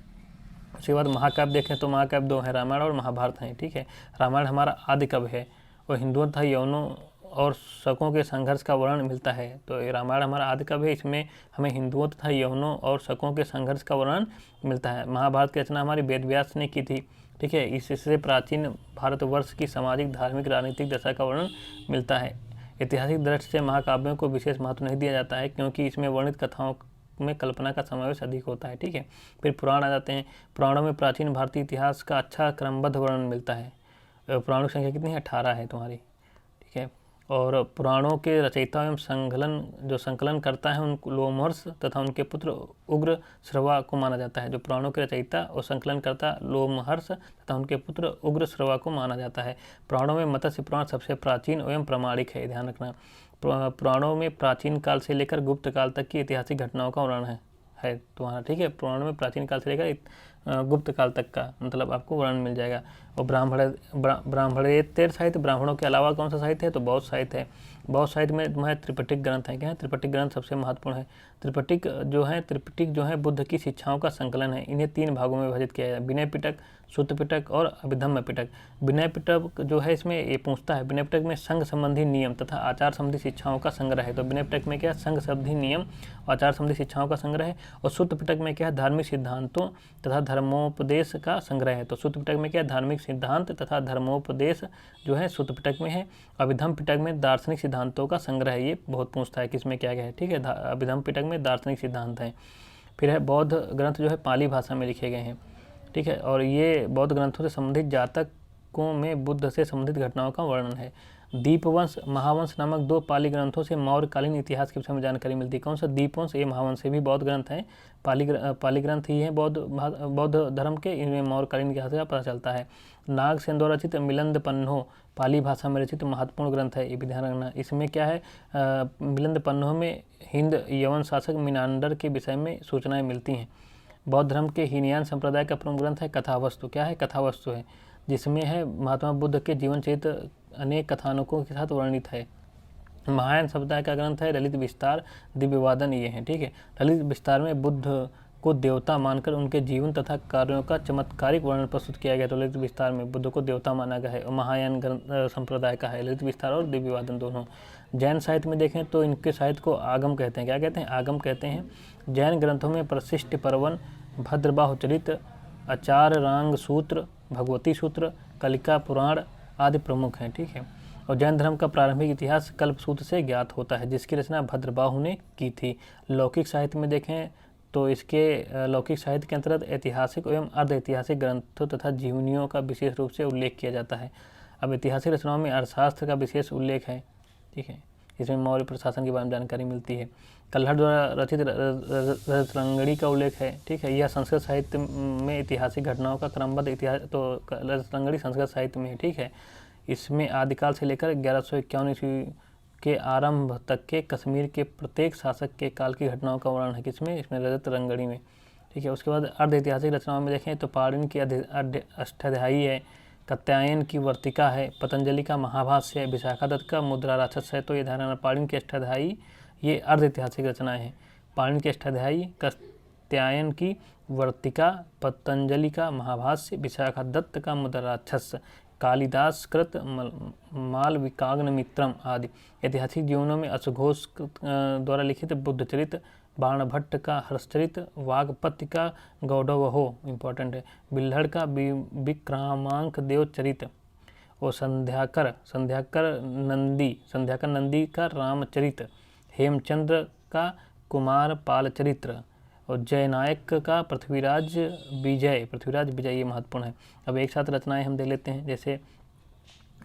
उसके बाद महाकाव्य देखें तो महाकाव्य 2 हैं, रामायण और महाभारत हैं। ठीक है, रामायण हमारा आदि काव्य है, और हिंदुओं तथा यवनों और शकों के संघर्ष का वर्णन मिलता है। तो ये रामायण हमारा आदि काव्य है, इसमें हमें हिंदुओं तथा यवनों और शकों के संघर्ष का वर्णन मिलता है। महाभारत की रचना हमारी वेद व्यास ने की थी। ठीक है, इससे प्राचीन भारतवर्ष की सामाजिक, धार्मिक, राजनीतिक दशा का वर्णन मिलता है। ऐतिहासिक दृष्टि से महाकाव्यों को विशेष महत्व नहीं दिया जाता है, क्योंकि इसमें वर्णित कथाओं में कल्पना का समावेश अधिक होता है। ठीक है, फिर पुराण आ जाते हैं। पुराणों में प्राचीन भारतीय इतिहास का अच्छा क्रमबद्ध वर्णन मिलता है। पुराणों की संख्या कितनी है? 18 है तुम्हारी। ठीक है, और पुराणों के रचयिता एवं संकलन करता है उन लोमहर्ष तथा उनके पुत्र उग्र श्रवा को माना जाता है। जो पुराणों के रचयिता और संकलन करता लोमहर्ष तथा उनके पुत्र उग्र श्रवा को माना जाता है। पुराणों में मत्स्य पुराण सबसे प्राचीन एवं प्रामाणिक है, ध्यान रखना। पुराणों में प्राचीन काल से लेकर गुप्त काल तक की ऐतिहासिक घटनाओं का वर्णन है तुम्हारा, ठीक है। पुराणों में प्राचीन काल से लेकर गुप्त काल तक का मतलब आपको वर्णन मिल जाएगा। और ब्राह्मणेतर साहित्य, ब्राह्मणों के अलावा कौन सा साहित्य है, तो बौद्ध साहित्य है। बौद्ध साहित्य में तुम्हारे त्रिपिटक ग्रंथ है। क्या है, त्रिपिटक ग्रंथ सबसे महत्वपूर्ण है। त्रिपिटक जो है बुद्ध की शिक्षाओं का संकलन है। इन्हें 3 भागों में विभाजित किया है, विनय पिटक, सुत्त पिटक और अभिधम्म पिटक। विनय पिटक जो है इसमें ये पूछता है, विनय पिटक में संघ संबंधी नियम तथा आचार संबंधी शिक्षाओं का संग्रह है। तो विनय पिटक में क्या, संघ संबंधी नियम, आचार संबंधी शिक्षाओं का संग्रह है। और सुत्त पिटक में क्या है, धार्मिक सिद्धांतों तथा धर्मोपदेश का संग्रह है। तो सुत्त पिटक में क्या, धार्मिक सिद्धांत तथा धर्मोपदेश जो है सुत्त पिटक में है। अभिधम्म पिटक में दार्शनिक सिद्धांतों का संग्रह है। ये बहुत पूछता है किसमें क्या क्या है, ठीक है। अभिधम्म पिटक में दार्शनिक सिद्धांत हैं। फिर है बौद्ध ग्रंथ जो है पाली भाषा में लिखे गए हैं, ठीक है। और ये बौद्ध ग्रंथों से संबंधित जातकों में बुद्ध से संबंधित घटनाओं का वर्णन है। दीपवंश, महावंश नामक 2 पाली ग्रंथों से मौर्यकालीन इतिहास के विषय में जानकारी मिलती है। कौन सा, दीपवंश, ये महावंश, ये भी बौद्ध ग्रंथ हैं। पाली ग्रंथ ही है बौद्ध धर्म के, इनमें मौर्यकालीन इतिहास का पता चलता है। नागसेन द्वारा रचित मिलिंद पन्हो पाली भाषा में रचित महत्वपूर्ण ग्रंथ है, ये भी ध्यान रखना। इसमें क्या है, मिलिंद पन्हो में हिंद यवन शासक मिनांडर के विषय में सूचनाएं मिलती हैं। बौद्ध धर्म के हीनयान संप्रदाय का प्रमुख ग्रंथ है कथावस्तु। क्या है, कथावस्तु है, जिसमें है महात्मा बुद्ध के जीवन चरित्र अनेक कथानकों के साथ वर्णित है। महायान संप्रदाय का ग्रंथ है ललित विस्तार, दिव्यवादन, ये है, ठीक है। ललित विस्तार में बुद्ध को देवता मानकर उनके जीवन तथा कार्यों का चमत्कारिक वर्णन प्रस्तुत किया गया। तो ललित विस्तार में बुद्ध को देवता माना गया है। और महायान संप्रदाय का है ललित विस्तार और दिव्यवादन दोनों। जैन साहित्य में देखें तो इनके साहित्य को आगम कहते हैं। क्या कहते हैं, आगम कहते हैं। जैन ग्रंथों में प्रशिष्ट पर्वन, भद्रबाहुचरित, आचार्य रांग सूत्र, भगवती सूत्र, कलिका पुराण आदि प्रमुख हैं, ठीक है। और जैन धर्म का प्रारंभिक इतिहास कल्पसूत्र से ज्ञात होता है, जिसकी रचना भद्रबाहु ने की थी। लौकिक साहित्य में देखें तो इसके लौकिक साहित्य के अंतर्गत ऐतिहासिक एवं अर्ध ऐतिहासिक ग्रंथों तथा जीवनियों का विशेष रूप से उल्लेख किया जाता है। अब ऐतिहासिक रचनाओं में अर्थशास्त्र का विशेष उल्लेख है, ठीक है। इसमें मौर्य प्रशासन के बारे में जानकारी मिलती है। कल्हड़ द्वारा रचित रजतरंगड़ी का उल्लेख है, ठीक है। यह संस्कृत साहित्य में ऐतिहासिक घटनाओं का क्रमबद्ध इतिहास, तो रजतरंगड़ी संस्कृत साहित्य में है, ठीक है। इसमें आदिकाल से लेकर 1151 ईस्वी के आरंभ तक के कश्मीर के प्रत्येक शासक के काल की घटनाओं का वर्णन है। किसमें, इसमें रजतरंगड़ी में, ठीक है। उसके बाद अर्ध ऐतिहासिक रचनाओं में देखें तो पाणिनि की अष्टाध्यायी है, कात्यायन की वर्तिका है, पतंजलि का महाभाष्य है, विशाखादत्त का मुद्रा राक्षस है। तो ये ध्यान रखना, पाणिनि की अष्टाध्यायी ये अर्ध ऐतिहासिक रचनाएं हैं। पाणिनि की अष्टाध्यायी, कात्यायन की वर्तिका, पतंजलि का महाभाष्य, विशाखादत्त का मुद्रा राक्षस, कालिदास कृत मालविकाग्निमित्रम आदि। ऐतिहासिक जीवनों में अश्वघोष द्वारा लिखित बुद्धचरित, बाणभट्ट का हर्षचरित, वागपत्य का गौडवहो इम्पोर्टेंट है, बिल्हड़ का विक्रामांक देव चरित, और संध्याकर नंदी का रामचरित, हेमचंद्र का कुमार पाल चरित्र, और जयनायक का पृथ्वीराज विजय ये महत्वपूर्ण है। अब एक साथ रचनाएं हम देख लेते हैं। जैसे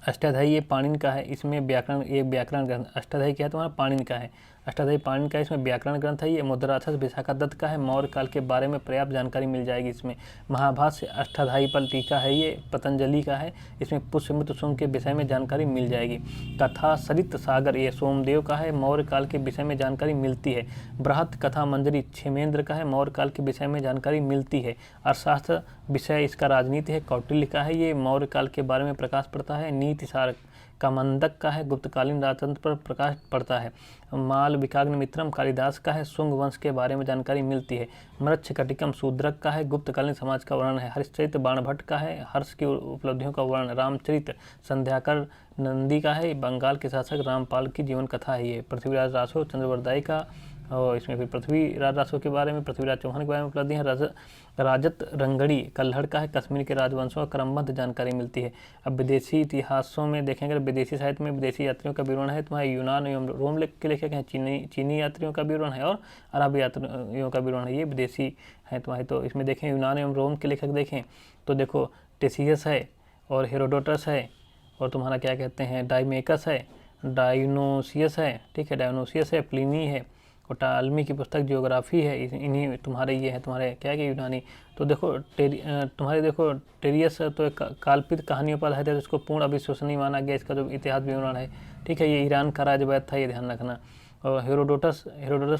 अष्टाध्यायी ये पाणिनि का है, इसमें व्याकरण ग्रंथ। अष्टाध्यायी क्या है तुम्हारा, पाणिनि का है। अष्टाध्यायी पाणिनि का है, इसमें व्याकरण ग्रंथ है। ये मुद्रा राक्षस विशाखादत्त का है। मौर्य काल के बारे में पर्याप्त जानकारी मिल जाएगी इसमें। महाभाष्य अष्टाध्यायी पर टीका है, ये पतंजलि का है। इसमें पुष्यमित्र शुंग के विषय में जानकारी मिल जाएगी। कथा सरित सागर ये सोमदेव का है। मौर्य काल के विषय में जानकारी मिलती है। बृहत कथा मंजरी क्षेमेंद्र का है। मौर्य काल के विषय में जानकारी मिलती है। अर्थशास्त्र विषय इसका राजनीति है, कौटिल्य का है। ये मौर्य काल के बारे में प्रकाश पड़ता है। नीति सार का मंदक का है, गुप्तकालीन राजतंत्र पर प्रकाश पड़ता है। मालविकाग्निमित्रम कालिदास का है। शुंग वंश के बारे में जानकारी मिलती है। मृच्छकटिकम शूद्रक का है, गुप्तकालीन समाज का वर्णन है। हर्षचरित बाणभट्ट का है, हर्ष की उपलब्धियों का वर्णन। रामचरित संध्याकर नंदी का है, बंगाल के शासक रामपाल की जीवन कथा है। ये पृथ्वीराज रासो चंद्रवरदाई का, और इसमें फिर पृथ्वीराज रासो के बारे में, पृथ्वीराज चौहान के बारे में उपलब्धि है। राजत रंगड़ी कल्हड़ का है। कश्मीर के राजवंशों का क्रमबद्ध जानकारी मिलती है। अब विदेशी इतिहासों में देखेंगे, विदेशी साहित्य में विदेशी यात्रियों का विवरण है। तुम्हारे यूनान एवं रोम के लेखक हैं, चीनी यात्रियों का विवरण है, और अरब यात्रियों का विवरण है। ये विदेशी है तुम्हारे। तो इसमें देखें यूनान एवं रोम के लेखक देखें तो देखो टेसियस है, और हेरोडोटस है, और तुम्हारा क्या कहते हैं डाइमेकस है, डायनोसियस है, ठीक है, डायनोसियस है, प्लिनी है, और टालमी की पुस्तक जियोग्राफी है, इन्हीं तुम्हारे ये है तुम्हारे क्या है कि यूनानी। तो देखो तुम्हारे देखो टेरियस तो एक काल्पनिक कहानियों पर आधारित है, इसको पूर्ण अविश्वसनीय माना गया, इसका जो इतिहास विवरण है, ठीक है। ये ईरान का राजवैद था, ये ध्यान रखना। और हेरोडोटस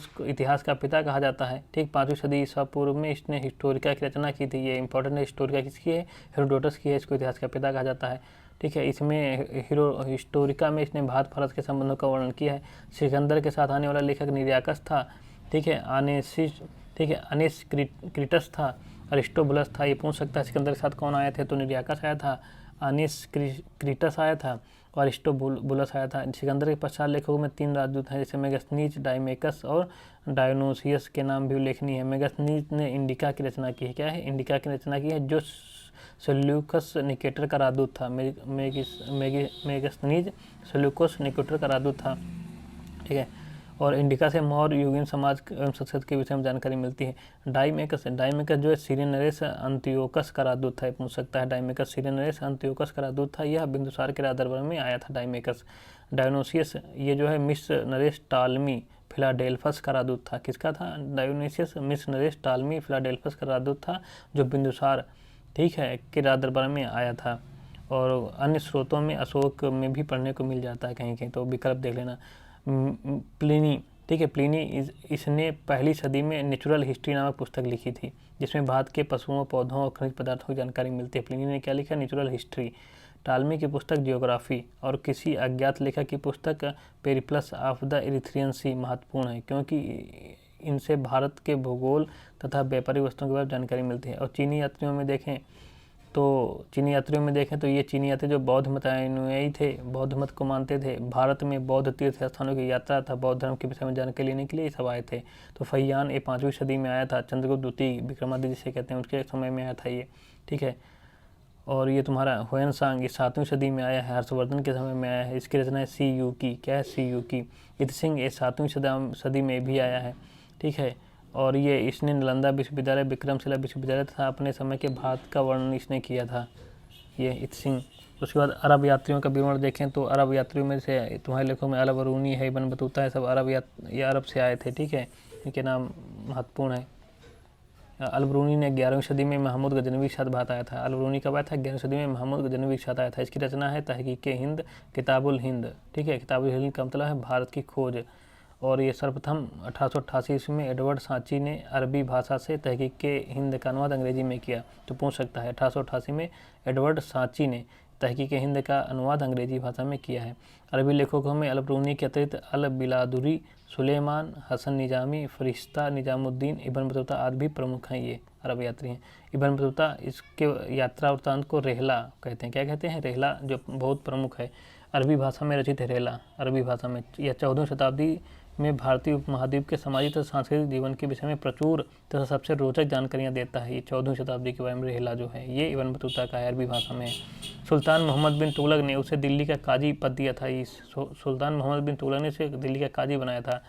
को इतिहास का पिता कहा जाता है, ठीक। 5वीं सदी ईसा पूर्व में इसने हिस्टोरिका की रचना की थी। ये इंपॉर्टेंट है, हिस्टोरिका किसकी है? हेरोडोटस की है, इसको इतिहास का पिता कहा जाता है, ठीक है। इसमें हिस्टोरिका में इसने भारत फारस के संबंधों का वर्णन किया है। सिकंदर के साथ आने वाला लेखक निर्याकस था, ठीक है। अनेस क्रीटस था, अरिस्टोबुलस था। ये पूछ सकता है सिकंदर के साथ कौन आए थे, तो निर्याकस आया था, अनेस क्रीटस आया था और अरिस्टोबुलस आया था। सिकंदर के पश्चात लेखकों में 3 राजदूत हैं, जैसे मेगस्थनीज, डायमेकस और डायोनोसियस के नाम भी उल्लेखनीय है। मेगस्थनीज ने इंडिका की रचना की है। क्या है? इंडिका की रचना की है, जो सेल्यूकस निकेटर का राजदूत था। मेगस्थनीज सेल्यूकस निकेटर का राजदूत था, ठीक है। और इंडिका से मौर्य युगीन समाज एवं संस्कृति के विषय में जानकारी मिलती है। डायमेकस जो है सीरियन नरेश अंत्योकस का राजदूत था, पूछ सकता है। डायमेकस सीरियन नरेश अंत्योकस का राजदूत था, यह बिंदुसार के राज दरबार में आया था डायमेकस। डायोनोसियस ये जो है मिस्र नरेश टालमी फिलाडेल्फस का राजदूत था। किसका था? डायोनिसियस मिस्र नरेश टालमी फिलाडेल्फस का राजदूत था, जो बिंदुसार, ठीक है, के राज दरबार में आया था। और अन्य स्रोतों में अशोक में भी पढ़ने को मिल जाता है कहीं कहीं, तो विकल्प देख लेना। प्लिनी, ठीक है, प्लिनी इसने 1ली सदी में नेचुरल हिस्ट्री नामक पुस्तक लिखी थी, जिसमें भारत के पशुओं, पौधों और खनिज पदार्थों की जानकारी मिलती है। प्लिनी ने क्या लिखा? Natural history. टालमी की पुस्तक जियोग्राफी और किसी अज्ञात लेखक की पुस्तक पेरिप्लस ऑफ द इरिथ्रियन सी महत्वपूर्ण है, क्योंकि इनसे भारत के भूगोल तथा व्यापारिक वस्तुओं के बारे में जानकारी मिलती है। और चीनी यात्रियों में देखें तो ये चीनी यात्री जो बौद्ध मत अनुयायी थे, बौद्ध मत को मानते थे, भारत में बौद्ध तीर्थ स्थानों की यात्रा था, बौद्ध धर्म के विषय में जानकारी लेने के लिए सब आए थे। तो फैयान ये 5वीं सदी में आया था, चंद्रगुप्त द्वितीय विक्रमादित्य जिसे कहते हैं उसके समय में आया था ये, ठीक है। और ये तुम्हारा हुएनसांग ये 7वीं सदी में आया है, हर्षवर्धन के समय में आया है। इसकी रचना है सी यू की। क्या है? सी यू की। इतसिंह ये 7वीं सदी में भी आया है, ठीक है। और ये इसने नालंदा विश्वविद्यालय, विक्रमशिला विश्वविद्यालय तथा अपने समय के भारत का वर्णन इसने किया था, ये इतसिंह। उसके बाद अरब यात्रियों का विवरण देखें तो अरब यात्रियों में से तुम्हारे लेखों में अल-बरूनी है, इब्न बतूता है, सब ये अरब से आए थे, ठीक है। इनके नाम महत्वपूर्ण है। अल-बरूनी ने 11वीं सदी में महमूद गजनवी के साथ भारत आया था। अल-बरूनी कब आया था? 11वीं सदी में महमूद गजनवी के साथ आया था। इसकी रचना है तहकीक हिंद, किताबुल हिंद, ठीक है। किताबुल हिंद का मतलब है भारत की खोज। और ये सर्वप्रथम 1888 ईस्वी में एडवर्ड सांची ने अरबी भाषा से तहकीक हिंद का अनुवाद अंग्रेजी में किया। तो पूछ सकता है 1888 में एडवर्ड सांची ने तहकीक हिंद का अनुवाद अंग्रेजी भाषा में किया है। अरबी लेखकों में अल-बरूनी के अतिरिक्त अल-बिलादुरी, सुलेमान, हसन निजामी, फरिश्ता, निजामुद्दीन, इब्न बतूता आदि भी प्रमुख हैं। ये अरब यात्री हैं। इब्न बतूता इसके यात्रा वृत्तांत को रेहला कहते हैं। क्या कहते हैं? रेहला, जो बहुत प्रमुख है। अरबी भाषा में रचित है रेहला, अरबी भाषा में। यह 14वीं शताब्दी में भारतीय उपमहाद्वीप के सामाजिक तथा सांस्कृतिक जीवन के विषय में प्रचुर तथा सबसे रोचक जानकारियाँ देता है। ये 14वीं शताब्दी के बारे में रेहला जो है ये इब्न बतूता का है, अरबी भाषा में। सुल्तान मोहम्मद बिन तुगलक ने उसे दिल्ली का काजी पद दिया था। सुल्तान मोहम्मद बिन तुगलक ने उसे दिल्ली का काजी बनाया था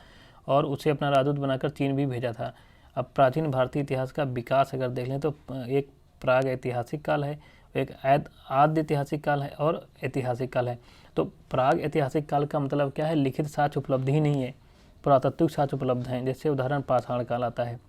और उसे अपना राजदूत बनाकर चीन भी भेजा था। अब प्राचीन भारतीय इतिहास का विकास अगर देख लें तो एक प्राग ऐतिहासिक काल है, एक आद्य ऐतिहासिक काल है और ऐतिहासिक काल है। तो प्राग ऐतिहासिक काल का मतलब क्या है? लिखित साक्ष्य उपलब्ध ही नहीं है, पुरातात्विक साक्ष्य उपलब्ध हैं। जैसे उदाहरण पाषाण काल आता है।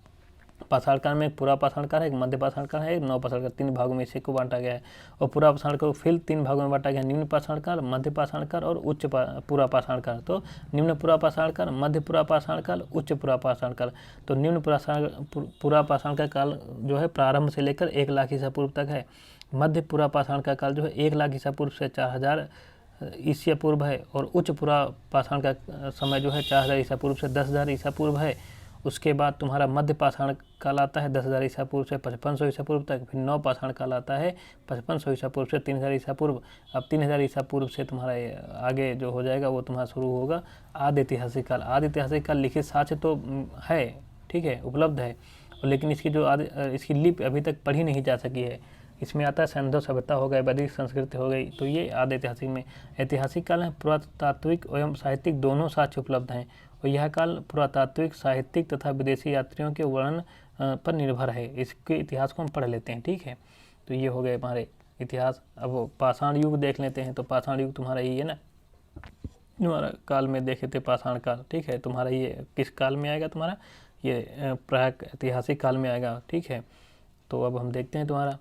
पाषाण काल में एक पूरा पाषाण काल है, एक मध्य पाषाण काल है, एक नव पाषाण काल, 3 भागों में इसे को बांटा गया है। और पूरा पाषाण को फिर 3 भागों में बांटा गया है, निम्न पाषाण काल, मध्य पाषाण काल और उच्च पूरा पाषाण काल। तो निम्न पूरा पाषाण काल, मध्य पूरा पाषाण काल, उच्च पूरा पाषाण काल। तो निम्न पूरा पाषाण का काल जो है प्रारंभ से लेकर 1 लाख ईसा पूर्व तक है। मध्य पूरा पाषाण का काल जो है 1 लाख ईसा पूर्व से 4000 ईसा पूर्व है। और उच्च पूरा पाषाण का समय जो है 4000 ईसा पूर्व से 10,000 ईसा पूर्व है। उसके बाद तुम्हारा मध्य पाषाण काल आता है 10,000 ईसा पूर्व से 5500 ईसा पूर्व तक। फिर नव पाषाण काल आता है 5500 ईसा पूर्व से 3000 ईसा पूर्व। अब 3000 ईसा पूर्व से तुम्हारा आगे जो हो जाएगा वो तुम्हारा शुरू होगा आदि ऐतिहासिक काल। आदि ऐतिहासिक काल लिखित साक्ष्य तो है, ठीक है, उपलब्ध है, लेकिन इसकी जो इसकी लिपि अभी तक पढ़ी नहीं जा सकी है। इसमें आता है सिंधु सभ्यता हो गई, वैदिक संस्कृति हो गई। तो ये आदि ऐतिहासिक में। ऐतिहासिक काल में पुरातात्विक एवं साहित्यिक दोनों साक्ष्य उपलब्ध हैं और यह काल पुरातात्विक, साहित्यिक तथा विदेशी यात्रियों के वर्णन पर निर्भर है। इसके इतिहास को हम पढ़ लेते हैं, ठीक है। तो ये हो गए हमारे इतिहास। अब पाषाण युग देख लेते हैं। तो पाषाण युग तुम्हारा ये है ना, तुम्हारा काल में देखे थे पाषाण काल, ठीक है। तुम्हारा ये किस काल में आएगा, तुम्हारा ये प्राक ऐतिहासिक काल में आएगा, ठीक है। तो अब हम देखते हैं तुम्हारा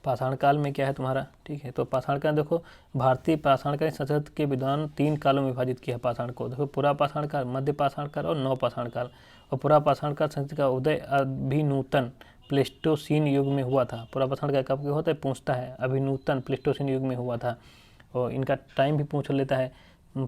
पाषाण काल में क्या है तुम्हारा, ठीक है। तो पाषाण काल देखो, भारतीय पाषाणकालीन संस्कृति के विद्वान 3 कालों में विभाजित किया पाषाण को। देखो पुरा पाषाण काल, मध्य पाषाण काल और नव पाषाण काल। और पुरा पाषाण काल संस्कृति का उदय अभिनूतन प्लेस्टोसीन युग में हुआ था। पुरा पाषाण काल कब होता है, पूछता है, अभिनूतन प्लेस्टोसीन युग में हुआ था। और इनका टाइम भी पूछ लेता है।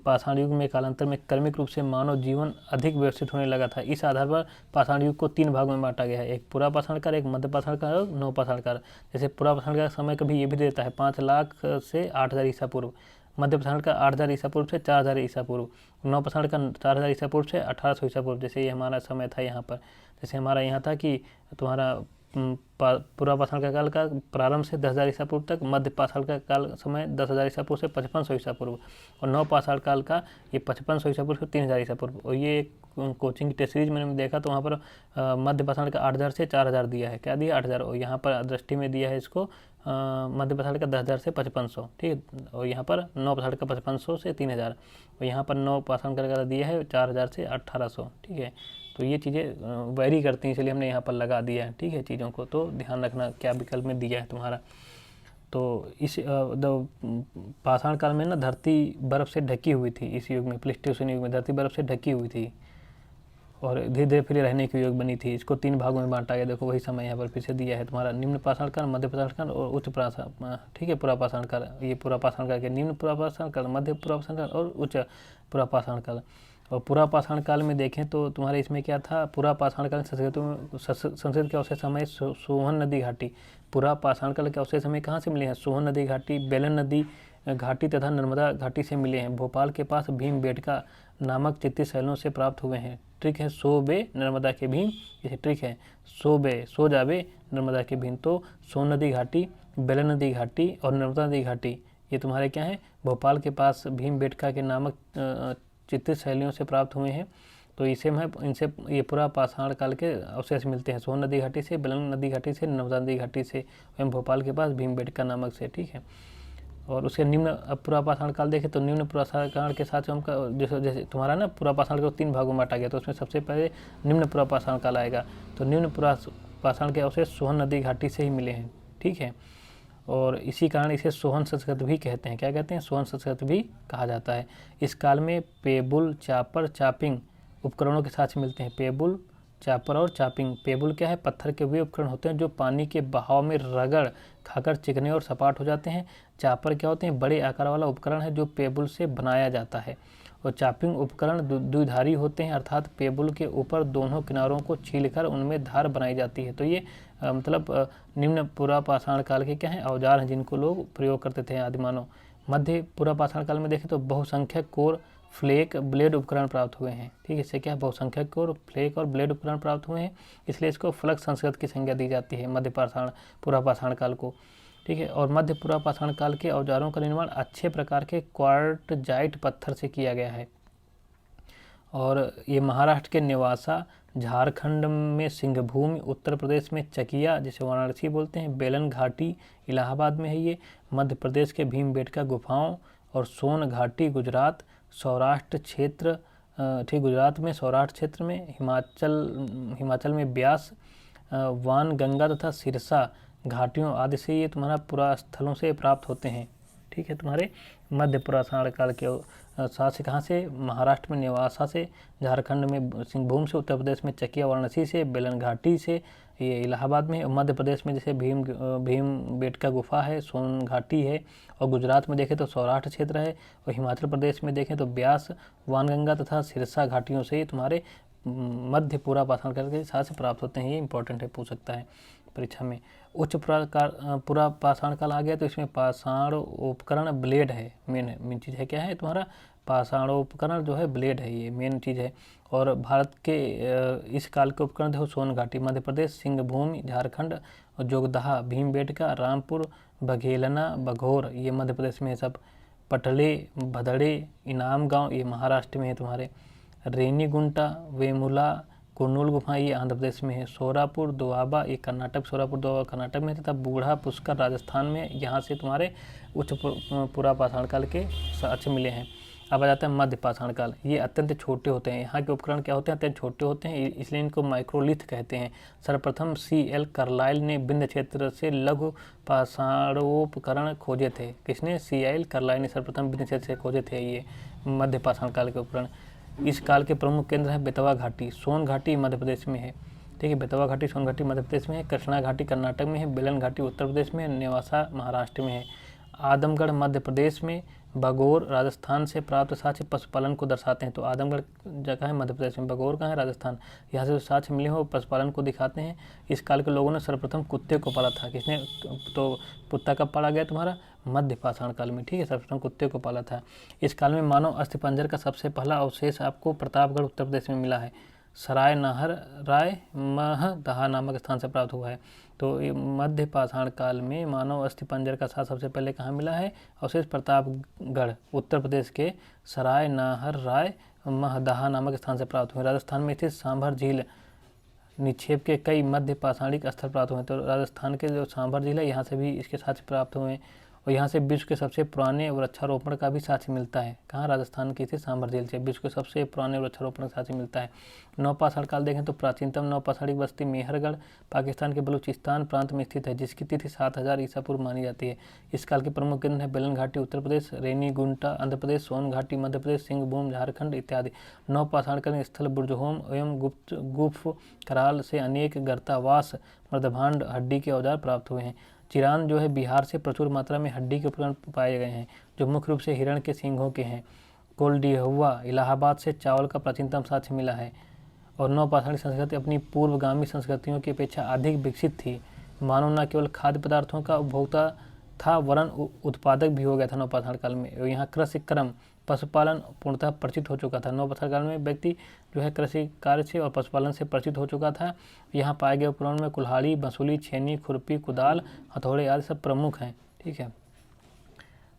पाषाण युग में कालांतर में क्रमिक रूप से मानव जीवन अधिक व्यवस्थित होने लगा था। इस आधार पर पाषाण युग को 3 भागों में बांटा गया है, एक पुरा पाषाण काल, एक मध्य पाषाण काल और नव पाषाण काल। जैसे पुरा पाषाण का समय कभी ये भी देता है 5 लाख से 8000 ईसा पूर्व, मध्य पाषाण का 8000 ईसा पूर्व से 4000 ईसा पूर्व, नव पाषाण का 4000 ईसा पूर्व से 1800 ईसा पूर्व। जैसे ये हमारा समय था यहाँ पर, जैसे हमारा यहाँ था कि तुम्हारा पुरा पाषाण का काल का प्रारंभ से 10,000 ईसा पूर्व तक, मध्य पाषाण का काल समय 10,000 ईसा पूर्व से 5500 ईसा पूर्व, और नव पाषाण काल का ये 5500 ईसा पूर्व से 3000 ईसा पूर्व। और ये कोचिंग टेस्ट सीरीज मैंने देखा तो वहाँ पर मध्य पाषाण का 8000 से 4000 दिया है, क्या दिया 8000, और यहाँ पर दृष्टि में दिया है इसको मध्य पाषाण का 10,000 से 5500, ठीक है। और यहाँ पर नव पाषाण का 5500 से 3000, और यहाँ पर नव पाषाण का दिया है 4000 से 1800, ठीक है। तो ये चीज़ें वेरी करती हैं, इसलिए हमने यहाँ पर लगा दिया है, ठीक है। चीज़ों को तो ध्यान रखना क्या विकल्प में दिया है तुम्हारा। तो इस पाषाण काल में ना धरती बर्फ़ से ढकी हुई थी। इस युग में, प्लेस्टोसीन युग में धरती बर्फ़ से ढकी हुई थी और धीरे धीरे फिर रहने के योग बनी थी। इसको 3 भागों में बांटा गया। देखो वही समय यहाँ पर फिर से दिया है तुम्हारा, निम्न पाषाण काल, मध्य पाषाण काल और उच्च पाषाण, ठीक है, पुरा पाषाण काल। ये पुरा पाषाण काल के निम्न पुरा पाषाण काल, मध्य पुरा पाषाण काल और उच्च पुरा पाषाण काल। और पुरा पाषाण काल में देखें तो तुम्हारे इसमें क्या था, पुरा पाषाण काल संस्कृत के अवशेष समय सोहन नदी घाटी। पुरा पाषाण काल के अवशेष हमें कहाँ से मिले हैं, सोहन नदी घाटी, बेलन नदी घाटी तथा नर्मदा घाटी से मिले हैं। भोपाल के पास भीमबेटका नामक चित्ती शैलों से प्राप्त हुए हैं। ट्रिक है सो बे नर्मदा के भीम, ये ट्रिक है सो बे, सो जाबे नर्मदा के भीम। तो सोन नदी घाटी, बेलन नदी घाटी और नर्मदा नदी घाटी ये तुम्हारे क्या हैं, भोपाल के पास भीमबेटका के नामक चित्तित शैलियों से प्राप्त हुए हैं। तो इनसे ये पूरा पाषाण काल के अवशेष मिलते हैं, सोन नदी घाटी से, बेलन नदी घाटी से, नर्मदा नदी घाटी से, एवं भोपाल के पास भीमबेटका नामक से, ठीक है। और उसके निम्न पुरा पाषाण काल देखें तो निम्न पाषाण काल के साथ हम जैसे तुम्हारा ना पुरा पाषाण को 3 भागों में बांटा गया, तो उसमें सबसे पहले निम्न पुरा पाषाण काल आएगा। तो निम्न पुरा पाषाण के अवशेष सोहन नदी घाटी से ही मिले हैं, ठीक है। और इसी कारण इसे सोहन संस्कृत भी कहते हैं। क्या कहते हैं, सोहन संस्कृत भी कहा जाता है। इस काल में पेबुल, चापर, चापिंग उपकरणों के साथ मिलते हैं। पेबुल, चापर और चापिंग। पेबुल क्या है, पत्थर के वे उपकरण होते हैं जो पानी के बहाव में रगड़ खाकर चिकने और सपाट हो जाते हैं। चापर क्या होते हैं, बड़े आकार वाला उपकरण है जो पेबुल से बनाया जाता है। और चापिंग उपकरण द्विधारी होते हैं, अर्थात पेबुल के ऊपर दोनों किनारों को छीलकर उनमें धार बनाई जाती है। तो ये मतलब निम्न पुरा पाषाण काल के क्या हैं, औजार हैं जिनको लोग प्रयोग करते थे आदिमानव। मध्य पुरा पाषाण काल में देखें तो बहुसंख्यक कोर, फ्लेक, ब्लेड उपकरण प्राप्त हुए हैं, ठीक है। इससे क्या है, बहुसंख्यक कोर, फ्लेक और ब्लेड उपकरण प्राप्त हुए हैं, इसलिए इसको फ्लक्स संस्कृत की संज्ञा दी जाती है मध्य पाषाण पुरा पाषाण काल को, ठीक है। और मध्य पुरा पाषाण काल के औजारों का निर्माण अच्छे प्रकार के क्वार्टजाइट पत्थर से किया गया है। और ये महाराष्ट्र के नेवासा, झारखंड में सिंहभूमि, उत्तर प्रदेश में चकिया जिसे वाराणसी बोलते हैं, बेलन घाटी इलाहाबाद में है ये, मध्य प्रदेश के भीमबेटका गुफाओं, और सोन घाटी गुजरात, सौराष्ट्र क्षेत्र, ठीक गुजरात में सौराष्ट्र क्षेत्र में, हिमाचल में ब्यास, वान गंगा तथा सिरसा घाटियों आदि से ये तुम्हारा पुरा स्थलों से प्राप्त होते हैं, ठीक है। तुम्हारे मध्य पाषाण काल के साथ से कहाँ से, महाराष्ट्र में नेवासा से, झारखंड में सिंहभूम से, उत्तर प्रदेश में चकिया वाराणसी से, बेलन घाटी से, ये इलाहाबाद में, मध्य प्रदेश में जैसे भीमबेटका गुफा है, सोन घाटी है, और गुजरात में देखें तो सौराष्ट्र क्षेत्र है, और हिमाचल प्रदेश में देखें तो ब्यास, वानगंगा तथा सिरसा घाटियों से तुम्हारे मध्य पुरा पाषाण काल के साथ से प्राप्त होते हैं। ये इंपॉर्टेंट है, पूछ सकता है परीक्षा में। उच्च पुरा पाषाण काल आ गया तो इसमें पाषाण उपकरण ब्लेड है, मेन चीज़ है, क्या है तुम्हारा पाषाण उपकरण जो है ब्लेड है, ये मेन चीज़ है। और भारत के इस काल के उपकरण देखो, सोन घाटी मध्य प्रदेश, सिंहभूमि झारखंड, और जोगदहा, भीमबेटका, रामपुर, बघेलना, बघोर ये मध्य प्रदेश में है सब, पटले, भदड़े, इनाम गांव ये महाराष्ट्र में है तुम्हारे, रेनीगुंटा, वेमुला, कुर्नूल गुफा ये आंध्र प्रदेश में है। सोरापुर दोआबा ये कर्नाटक, सोरापुर दोआबा कर्नाटक में है, तथा बूढ़ा पुष्कर राजस्थान में। यहाँ से तुम्हारे उच्च पुरा पाषाण काल के साक्ष्य मिले हैं। अब आ जाता है मध्य पाषाण काल। ये अत्यंत छोटे होते हैं। यहाँ के उपकरण क्या होते हैं? अत्यंत छोटे होते हैं, इसलिए इनको माइक्रोलिथ कहते हैं। सर्वप्रथम C.L. कार्लाइल ने विंध्य क्षेत्र से लघु पाषाणोपकरण खोजे थे। किसने? C.L. कार्लाइल ने सर्वप्रथम विंध्य क्षेत्र से खोजे थे ये मध्य पाषाण काल के उपकरण। इस काल के प्रमुख केंद्र है बेतवा घाटी, सोन घाटी मध्य प्रदेश में है। ठीक है, बेतवा घाटी, सोन घाटी मध्य प्रदेश में है। कृष्णा घाटी कर्नाटक में है। बेलन घाटी उत्तर प्रदेश में है। नेवासा महाराष्ट्र में है। आदमगढ़ मध्य प्रदेश में। बगोर राजस्थान से प्राप्त साक्ष्य पशुपालन को दर्शाते हैं। तो आदमगढ़ जगह है मध्य प्रदेश में, बगोर कहाँ है? राजस्थान। यहाँ से जो साक्ष्य मिले हैं वो पशुपालन को दिखाते हैं। इस काल के लोगों ने सर्वप्रथम कुत्ते को पाला था। किसने? तो कुत्ता कब पाला गया तुम्हारा? मध्य पाषाण काल में। ठीक है, सर्वप्रथम कुत्ते को पाला था। इस काल में मानव अस्थिपंजर का सबसे पहला अवशेष आपको प्रतापगढ़ उत्तर प्रदेश में मिला है। सराय नाहर राय महदहा नामक स्थान से प्राप्त हुआ है। तो ये मध्य पाषाण काल में मानव अस्थिपंजर का साथ सबसे पहले कहाँ मिला है? अवशेष प्रतापगढ़ उत्तर प्रदेश के सराय नाहर राय महदहा नामक स्थान से प्राप्त हुए। राजस्थान में स्थित सांभर झील निक्षेप के कई मध्य पाषाणिक स्थल प्राप्त हुए। तो राजस्थान के जो सांभर झील है यहाँ से भी इसके साक्ष्य प्राप्त हुए। और यहाँ से विश्व के सबसे पुराने वृक्षारोपण का भी साक्ष्य मिलता है। कहाँ? राजस्थान की स्थित सांभर झील से विश्व के सबसे पुराने वृक्षारोपण का साक्ष्य मिलता है। नवपाषाण काल देखें तो प्राचीनतम नवपाषाणिक बस्ती मेहरगढ़ पाकिस्तान के बलूचिस्तान प्रांत में स्थित है, जिसकी तिथि 7000 ईसा पूर्व मानी जाती है। इस काल के प्रमुख केंद्र है बेलन घाटी उत्तर प्रदेश, रेनीगुंटा आंध्र प्रदेश, सोन घाटी मध्य प्रदेश, सिंहभूम झारखंड इत्यादि। नवपाषाणकालीन स्थल बुर्जहोम एवं गुफ कराल से अनेक गर्तावास मृदभांड हड्डी के औजार प्राप्त हुए हैं। चिरान जो है बिहार से प्रचुर मात्रा में हड्डी के उपकरण पाए गए हैं, जो मुख्य रूप से हिरण के सींगों के हैं। कोल्डिहुआ इलाहाबाद से चावल का प्राचीनतम साक्ष्य मिला है। और नवपाषाणिक संस्कृति अपनी पूर्वगामी संस्कृतियों की अपेक्षा अधिक विकसित थी। मानव न केवल खाद्य पदार्थों का उपभोक्ता था वरन उत्पादक भी हो गया था नवपाषाण काल में। यहाँ कृषि क्रम पशुपालन पूर्णतः परिचित हो चुका था। नवपाषाण काल में व्यक्ति जो है कृषि कार्य से और पशुपालन से परिचित हो चुका था। यहाँ पाए गए उपकरण में कुल्हाड़ी, बंसुली, छेनी, खुरपी, कुदाल, हथौड़े आदि सब प्रमुख हैं। ठीक है,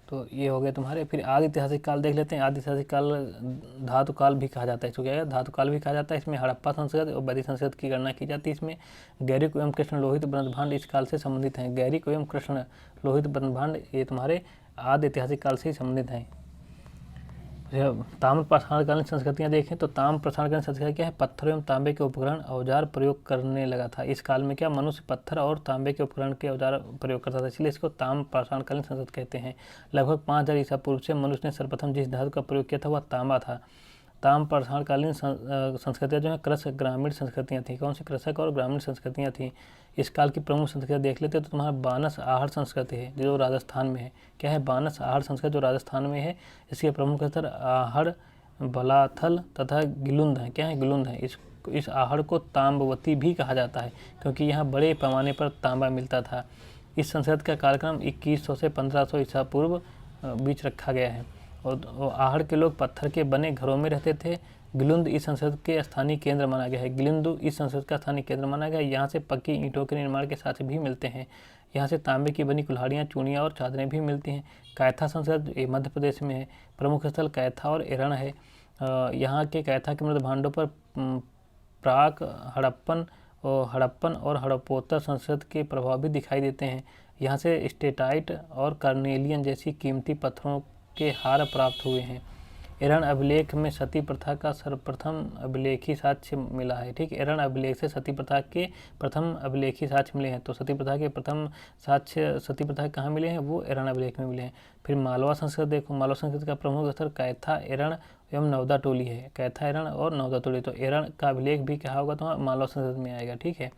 तो ये हो गए तुम्हारे। फिर आदि ऐतिहासिक काल देख लेते हैं। आदि ऐतिहासिक काल धातु काल भी कहा जाता है। इसको क्या है? धातु काल भी कहा जाता है। इसमें हड़प्पा संस्कृति और वैदिक संस्कृति की गणना की जाती है। इसमें गैरिक एवं कृष्ण लोहित ब्रह्मभांड इस काल से संबंधित हैं। गैरिक एवं कृष्ण लोहित ब्रह्मभांड ये तुम्हारे आदि ऐतिहासिक काल से ही संबंधित हैं। ताम्र पाषाणकालीन संस्कृतियाँ देखें तो ताम्र पाषाणकालीन संस्कृति क्या है? पत्थर एवं तांबे के उपकरण औजार प्रयोग करने लगा था। इस काल में क्या मनुष्य पत्थर और तांबे के उपकरण के औजार प्रयोग करता था, इसलिए इसको ताम्र पाषाणकालीन संस्कृति कहते हैं। लगभग 5000 ईसा पूर्व से मनुष्य ने सर्वप्रथम जिस धातु का प्रयोग किया था वह तांबा था। ताम्र पाषाणकालीन संस्कृतियाँ जो है कृषक ग्रामीण संस्कृतियाँ थीं। कौन सी? कृषक और ग्रामीण संस्कृतियाँ थीं। इस काल की प्रमुख संस्कृति देख लेते हैं तो तुम्हारा बानस आहड़ संस्कृति है जो राजस्थान में है। क्या है? बानस आहड़ संस्कृति जो राजस्थान में है। इसके प्रमुख स्तर आहड़, बलाथल तथा गिलुंद है। क्या है? गिलुंद है। इस आहड़ को ताम्बवती भी कहा जाता है क्योंकि यहाँ बड़े पैमाने पर तांबा मिलता था। इस संस्कृति का कार्यक्रम 2100 से 1500 ईसा पूर्व बीच रखा गया है। और आहड़ के लोग पत्थर के बने घरों में रहते थे। गिलुंद इस संस्कृति के स्थानीय केंद्र माना गया है। गिलिंदु इस संस्कृति का स्थानीय केंद्र माना गया है। यहाँ से पक्की ईंटों के निर्माण के साक्ष्य भी मिलते हैं। यहाँ से तांबे की बनी कुल्हाड़ियाँ, चूड़ियाँ और चादरें भी मिलती हैं। कैथा संस्कृति मध्य प्रदेश में है। प्रमुख स्थल कैथा और एरण है। यहाँ के कैथा के मृद भांडों पर प्राक हड़प्पन और हड़प्पोत्तर संस्कृति के प्रभाव भी दिखाई देते हैं। यहाँ से स्टेटाइट और कार्नेलियन जैसी कीमती पत्थरों के हार प्राप्त हुए हैं। एरण अभिलेख में सती प्रथा का सर्वप्रथम अभिलेखी साक्ष्य मिला है। ठीक, एरण अभिलेख से सती प्रथा के प्रथम अभिलेखी साक्ष्य मिले हैं। तो सती प्रथा के प्रथम साक्ष्य सती प्रथा कहाँ मिले हैं? वो एरण अभिलेख में मिले हैं। फिर मालवा संस्कृति देखो। मालवा संस्कृति का प्रमुख स्थल कैथा, एरण एवं नवदा टोली है। कैथा, एरण और नवदा टोली। तो एरण का अभिलेख भी क्या होगा? तो मालवा संस्कृति में आएगा। ठीक है,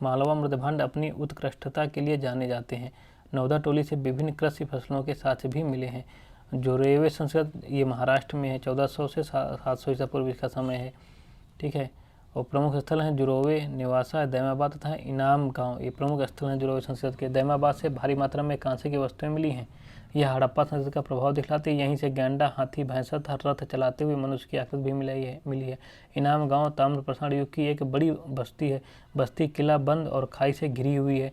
मालवा मृदभांड अपनी उत्कृष्टता के लिए जाने जाते हैं। नवदा टोली से विभिन्न कृषि फसलों के साक्ष्य भी मिले हैं। जोरेवे संस्कृति ये महाराष्ट्र में है। 1400 से 700 ईसा पूर्व इसका समय है। ठीक है, और प्रमुख स्थल हैं जुरोवे, निवासा, दैमाबाद तथा इनाम गांव। ये प्रमुख स्थल हैं जुरोवे संस्कृति के। दैमाबाद से भारी मात्रा में कांसे की वस्तुएं मिली हैं। यह हड़प्पा संस्कृति का प्रभाव दिखलाती है। यहीं से गैंडा, हाथी, भैंसा तथा रथ चलाते हुए मनुष्य की आकृति भी मिली है। इनाम गाँव ताम्र पाषाण युग की एक बड़ी बस्ती है। बस्ती किला बंद और खाई से घिरी हुई है।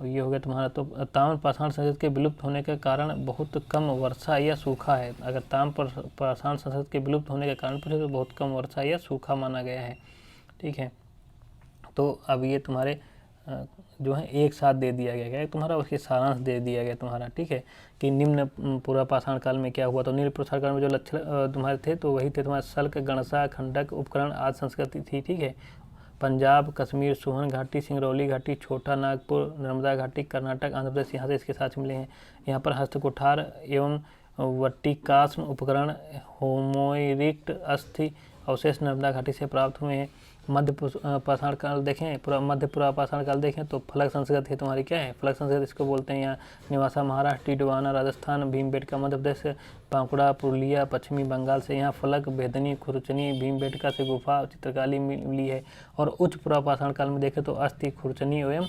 ये हो गया तुम्हारा। तो ताम्र पाषाण संस्कृति के विलुप्त होने के कारण बहुत कम वर्षा या सूखा है। अगर ताम्र पाषाण संस्कृति के विलुप्त होने के कारण पूछे तो बहुत कम वर्षा या सूखा माना गया है। ठीक है। तो अब ये तुम्हारे जो है एक साथ दे दिया गया है तुम्हारा, उसके सारांश दे दिया गया तुम्हारा, ठीक है, कि निम्न पूरा पाषाण काल में क्या हुआ। तो निम्न पाषाण काल में जो लक्षण तुम्हारे थे तो वही थे तुम्हारे सल्क, गणसा, खंडक, उपकरण आदि संस्कृति थी, ठीक है। पंजाब, कश्मीर, सोहन घाटी, सिंगरौली घाटी, छोटा नागपुर, नर्मदा घाटी, कर्नाटक, आंध्र प्रदेश, यहाँ से इसके साथ मिले हैं। यहाँ पर हस्तकुठार एवं वट्टिकास्म उपकरण, होमोइरिक्ट अस्थि अवशेष नर्मदा घाटी से प्राप्त हुए हैं। मध्य पाषाण काल देखें, मध्य पूर्व पाषाण काल देखें तो फलक संस्कृति है तुम्हारी, क्या है फलक संस्कृति, इसको बोलते हैं। यहाँ निवासा महाराष्ट्र, टिडवाना राजस्थान, भीमबेटका मध्य प्रदेश, बांकुड़ा पुरुलिया पश्चिमी बंगाल से यहाँ फलक, भेदनी, खुरचनी, भीमबेटका से गुफा चित्रकाली मिली है। और उच्च पूर्व पाषाण काल में देखें तो अस्थि, खुरचनी एवं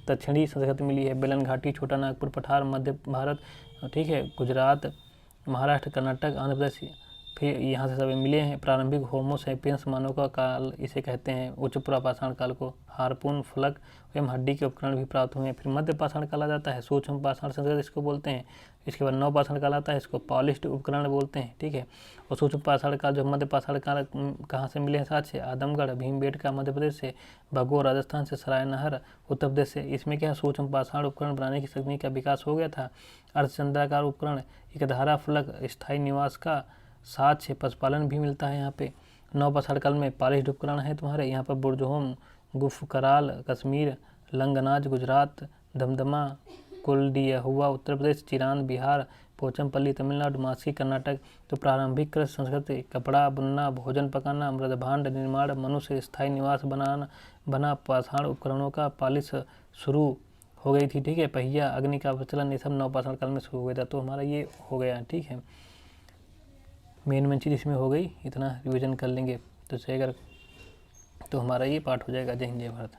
दक्षिणी संस्कृति मिली है। बेलन घाटी, छोटा नागपुर पठार, मध्य भारत, ठीक है, गुजरात, महाराष्ट्र, कर्नाटक, आंध्र प्रदेश, फिर यहाँ से सभी मिले हैं। प्रारंभिक होमो सैपियंस मानव का काल इसे कहते हैं, उच्च पूर्व पाषाण काल को। हारपून, फलक एवं हड्डी के उपकरण भी प्राप्त हुए हैं। फिर मध्य पाषाण काल आ जाता है, सूक्ष्म पाषाण संस्कृति इसको बोलते हैं। इसके बाद नव पाषाण काल आता है, इसको पॉलिश्ड उपकरण बोलते हैं, ठीक है। और सूक्ष्म पाषाण काल जो मध्य पाषाण काल कहाँ से मिले हैं साथ से, आदमगढ़, भीमबेटका मध्य प्रदेश से, भगोर राजस्थान से, सरायनहर उत्तर प्रदेश से। इसमें क्या सूक्ष्म पाषाण उपकरण बनाने की तकनीक का विकास हो गया था। अर्धचंद्राकार उपकरण, एक धारा फलक, स्थायी निवास का, साथ से पशुपालन भी मिलता है यहाँ पे। नव पाषाण काल में पॉलिश्ड उपकरण है तुम्हारे, यहाँ पर बुर्जहोम, गुफकराल कश्मीर, लंगनाज गुजरात, दमदमा कुलडियाहुआ उत्तर प्रदेश, चिरान बिहार, पोचमपल्ली तमिलनाडु, मासी कर्नाटक। तो प्रारंभिक कृषि संस्कृति, कपड़ा बुनना, भोजन पकाना, मृदभांड निर्माण, मनुष्य स्थायी निवास बना पाषाण उपकरणों का पालिश शुरू हो गई थी, ठीक है। पहिया, अग्नि का प्रचलन, ये सब नव पाषाण काल में शुरू हो गया था। तो हमारा ये हो गया, ठीक है, मेन चीज़ इसमें हो गई। इतना रिवीजन कर लेंगे तो सही, अगर तो हमारा ये पार्ट हो जाएगा। जय हिंद, जय भारत।